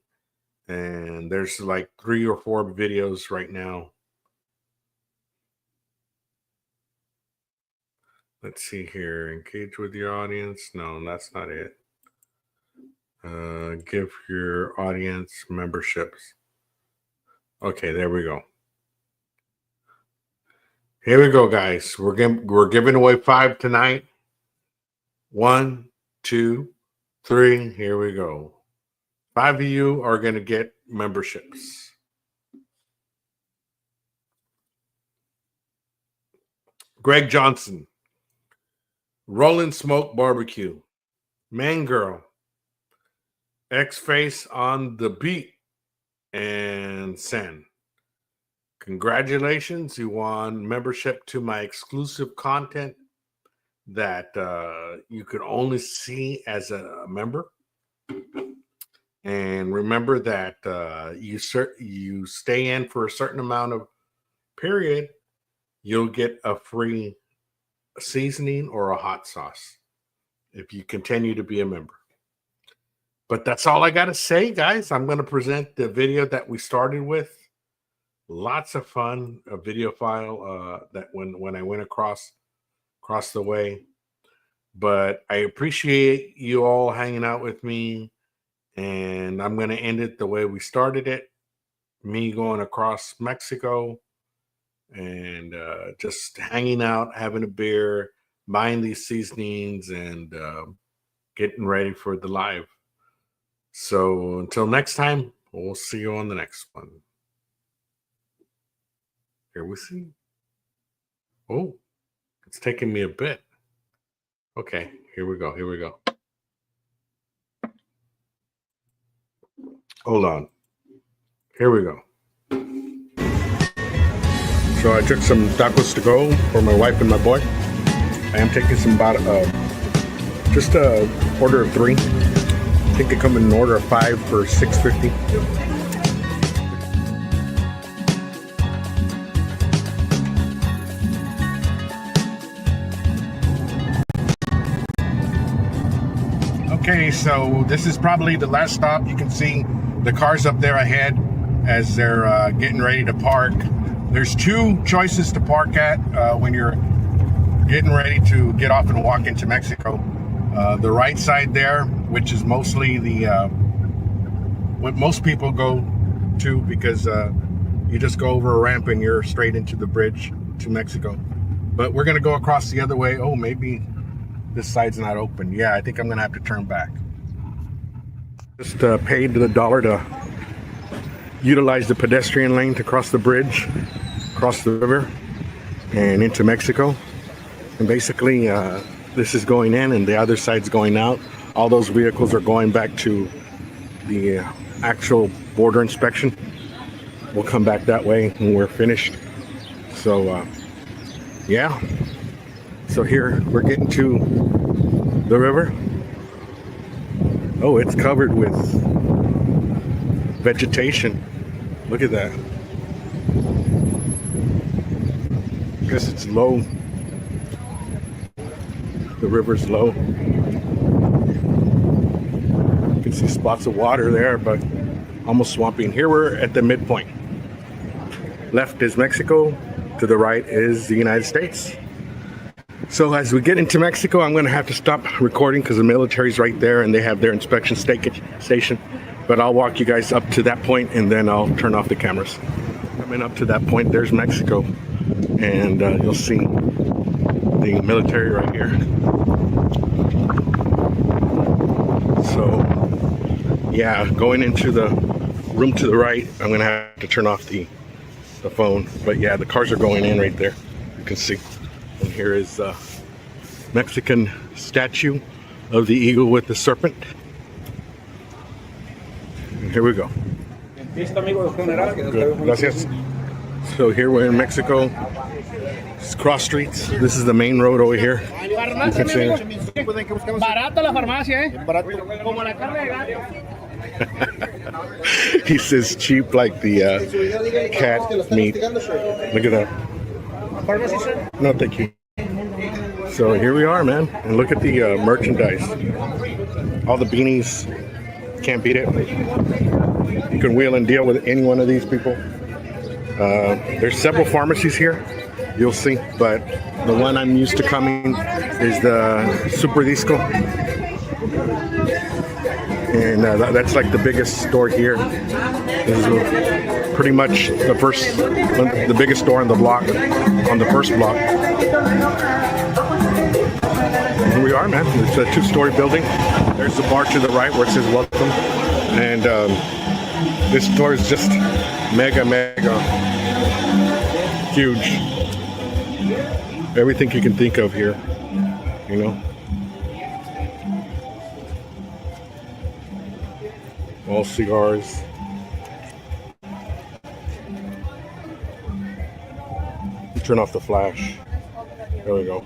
And there's like 3 or 4 videos right now. Let's see here. Engage with your audience. No, that's not it. Give your audience memberships. Okay, there we go. Here we go, guys. We're giving away 5 tonight. 1, 2, 3. Here we go. 5 of you are going to get memberships. Greg Johnson, Rollin' Smoke Barbecue, Man Girl, X-Face on the Beat, and Sen. Congratulations, you won membership to my exclusive content that you could only see as a member. And remember that you stay in for a certain amount of period, you'll get a free seasoning or a hot sauce if you continue to be a member. But that's all I got to say, guys. I'm going to present the video that we started with. Lots of fun, a video file that when I went across the way. But I appreciate you all hanging out with me. And I'm going to end it the way we started it. Me going across Mexico and just hanging out, having a beer, buying these seasonings, and getting ready for the live. So until next time, we'll see you on the next one. Here we see. Oh, it's taking me a bit. Okay, here we go. Here we go. Hold on. Here we go. So I took some tacos to go for my wife and my boy. I am taking some just a order of 3. I think they come in an order of 5 for $6.50. Okay, so this is probably the last stop. You can see the cars up there ahead as they're getting ready to park. There's 2 choices to park at when you're getting ready to get off and walk into Mexico. The right side there, which is mostly what most people go to, because you just go over a ramp and you're straight into the bridge to Mexico. But we're going to go across the other way. Oh, maybe this side's not open. Yeah, I think I'm going to have to turn back. Just paid the $1 to utilize the pedestrian lane to cross the bridge, across the river, and into Mexico. And basically, this is going in and the other side's going out. All those vehicles are going back to the actual border inspection. We'll come back that way when we're finished. So, yeah. So here we're getting to the river. Oh, it's covered with vegetation. Look at that. I guess it's low. The river's low. You can see spots of water there, but almost swampy. And here we're at the midpoint. Left is Mexico, to the right is the United States. So as we get into Mexico, I'm going to have to stop recording because the military's right there and they have their inspection station. But I'll walk you guys up to that point and then I'll turn off the cameras. Coming up to that point, there's Mexico. And you'll see the military right here. So Yeah, going into the room to the right, I'm gonna have to turn off the phone. But yeah, the cars are going in right there. You can see. And here is a Mexican statue of the eagle with the serpent. And here we go. Good. Gracias. So here we're in Mexico. It's cross streets. This is the main road over here. You can see it. He says cheap like the cat meat. Look at that. No, thank you. So here we are, man. And look at the merchandise. All the beanies. Can't beat it. You can wheel and deal with any one of these people. There's several pharmacies here. You'll see. But the one I'm used to coming is the Super Disco. And that's like the biggest store here. This is pretty much the biggest store on the block, on the first block. Here we are, man. It's a 2-story building. There's the bar to the right where it says welcome. And this store is just mega huge. Everything you can think of here, you know. All cigars. Turn off the flash. There we go.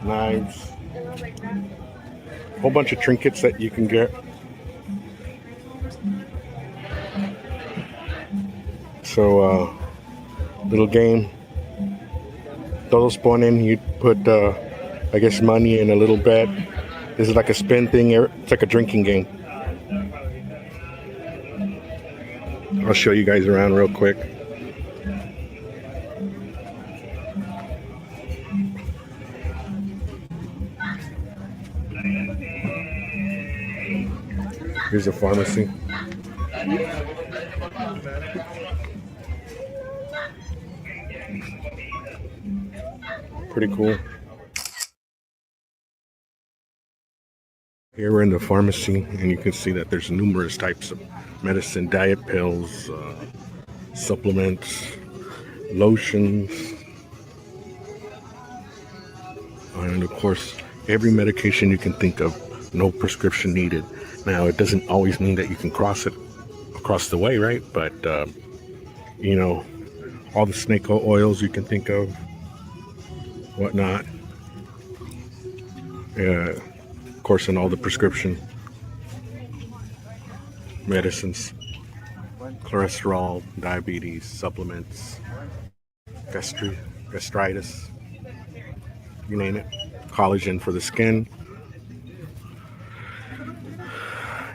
Knives. A whole bunch of trinkets that you can get. So, little game. Todos ponen, you put, I guess, money in a little bet. This is like a spin thing. It's like a drinking game. I'll show you guys around real quick. Here's a pharmacy. Pretty cool. Here we're in the pharmacy, and you can see that there's numerous types of medicine, diet pills, supplements, lotions, and of course, every medication you can think of, no prescription needed. Now, it doesn't always mean that you can cross it across the way, right? But, you know, all the snake oils you can think of, whatnot. Of course, and all the prescription medicines, cholesterol, diabetes, supplements, gastritis, you name it, collagen for the skin,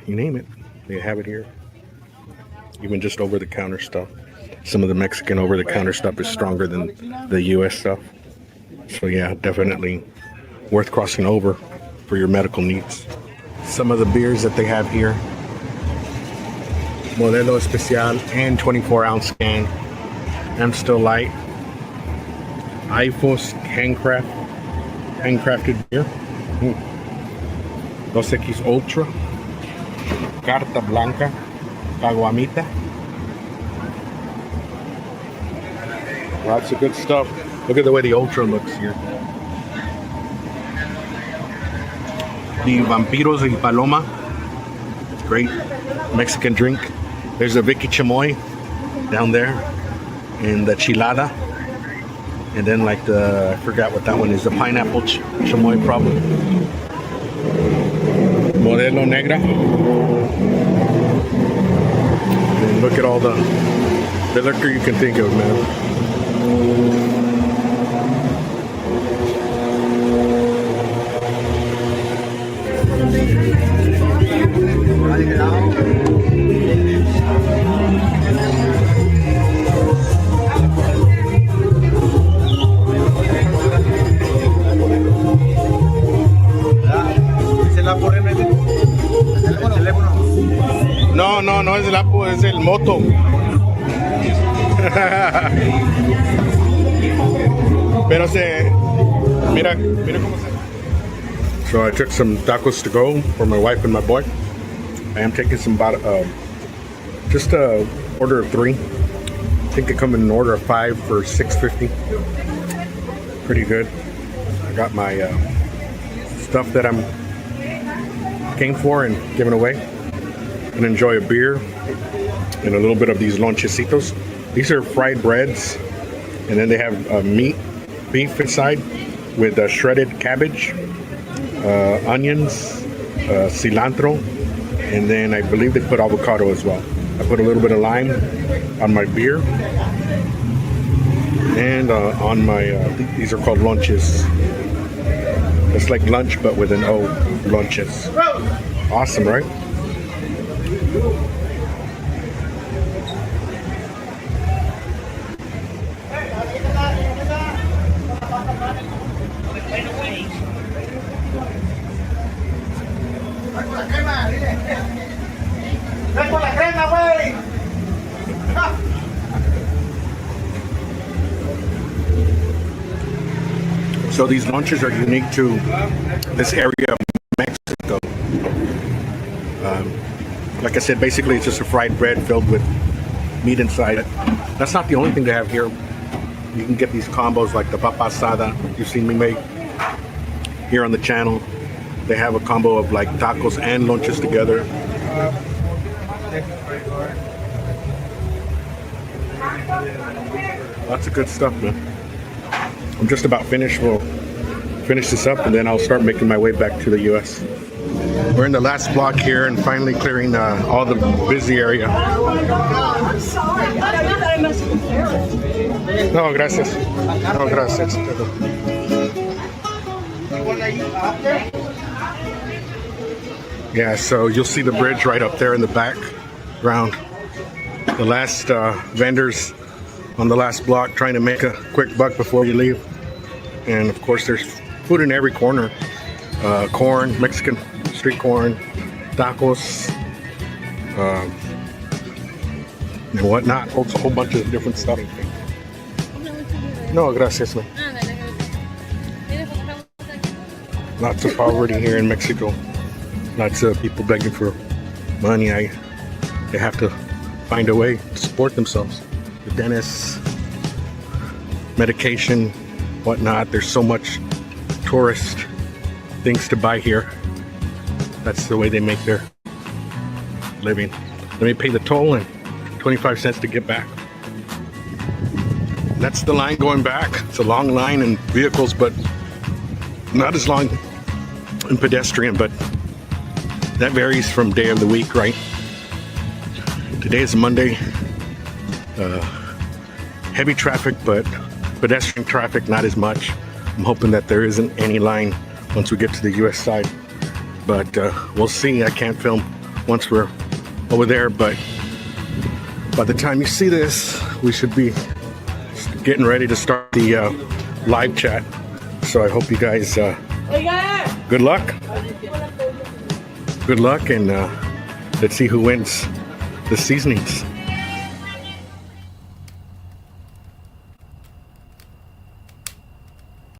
you name it, they have it here. Even just over-the-counter stuff. Some of the Mexican over-the-counter stuff is stronger than the U.S. stuff. So yeah, definitely worth crossing over for your medical needs. Some of the beers that they have here. Modelo Especial and 24-ounce can. Amstel Light. IFOS handcrafted beer. Dos X Ultra. Carta Blanca. Caguamita. Lots of good stuff. Look at the way the Ultra looks here. The Vampiros y Paloma. Great Mexican drink. There's a Vicky Chamoy down there. And the Chilada. And then like I forgot what that one is. The pineapple chamoy probably. Modelo Negra. And look at all the liquor you can think of, man. No es el Apo, es el Moto. Pero mira cómo se. So I took some tacos to go for my wife and my boy. I am taking some just a order of 3. I think it come in an order of 5 for $6.50. Pretty good. I got my stuff that I'm came for and giving away. And enjoy a beer and a little bit of these lonchecitos. These are fried breads, and then they have beef inside with shredded cabbage, onions, cilantro, and then I believe they put avocado as well. I put a little bit of lime on my beer, and on my these are called lunches. It's like lunch but with an O, lunches. Awesome, right? So these lunches are unique to this area of Mexico. Like I said, basically it's just a fried bread filled with meat inside it. That's not the only thing they have here. You can get these combos like the papa asada you've seen me make here on the channel. They have a combo of like tacos and lunches together. Lots of good stuff, man. I'm just about finished. We'll finish this up and then I'll start making my way back to the US. We're in the last block here and finally clearing all the busy area. I'm sorry. I must be careless. No, gracias. No, gracias. Yeah, so you'll see the bridge right up there in the background. The last vendors on the last block trying to make a quick buck before you leave. And of course there's food in every corner. Corn, Mexican street corn, tacos, and whatnot. A whole bunch of different stuff. No, gracias. Man. Lots of poverty here in Mexico. Lots of people begging for money. They have to find a way to support themselves. The dentists, medication, whatnot. There's so much tourist things to buy here. That's the way they make their living. Let me pay the toll and 25 cents to get back. That's the line going back. It's a long line in vehicles, but not as long in pedestrian, but that varies from day of the week, right? Today is Monday. Heavy traffic, but pedestrian traffic not as much. I'm hoping that there isn't any line once we get to the US side, but we'll see. I can't film once we're over there, but by the time you see this, we should be getting ready to start the live chat. So I hope you guys good luck. Good luck, and let's see who wins the seasonings.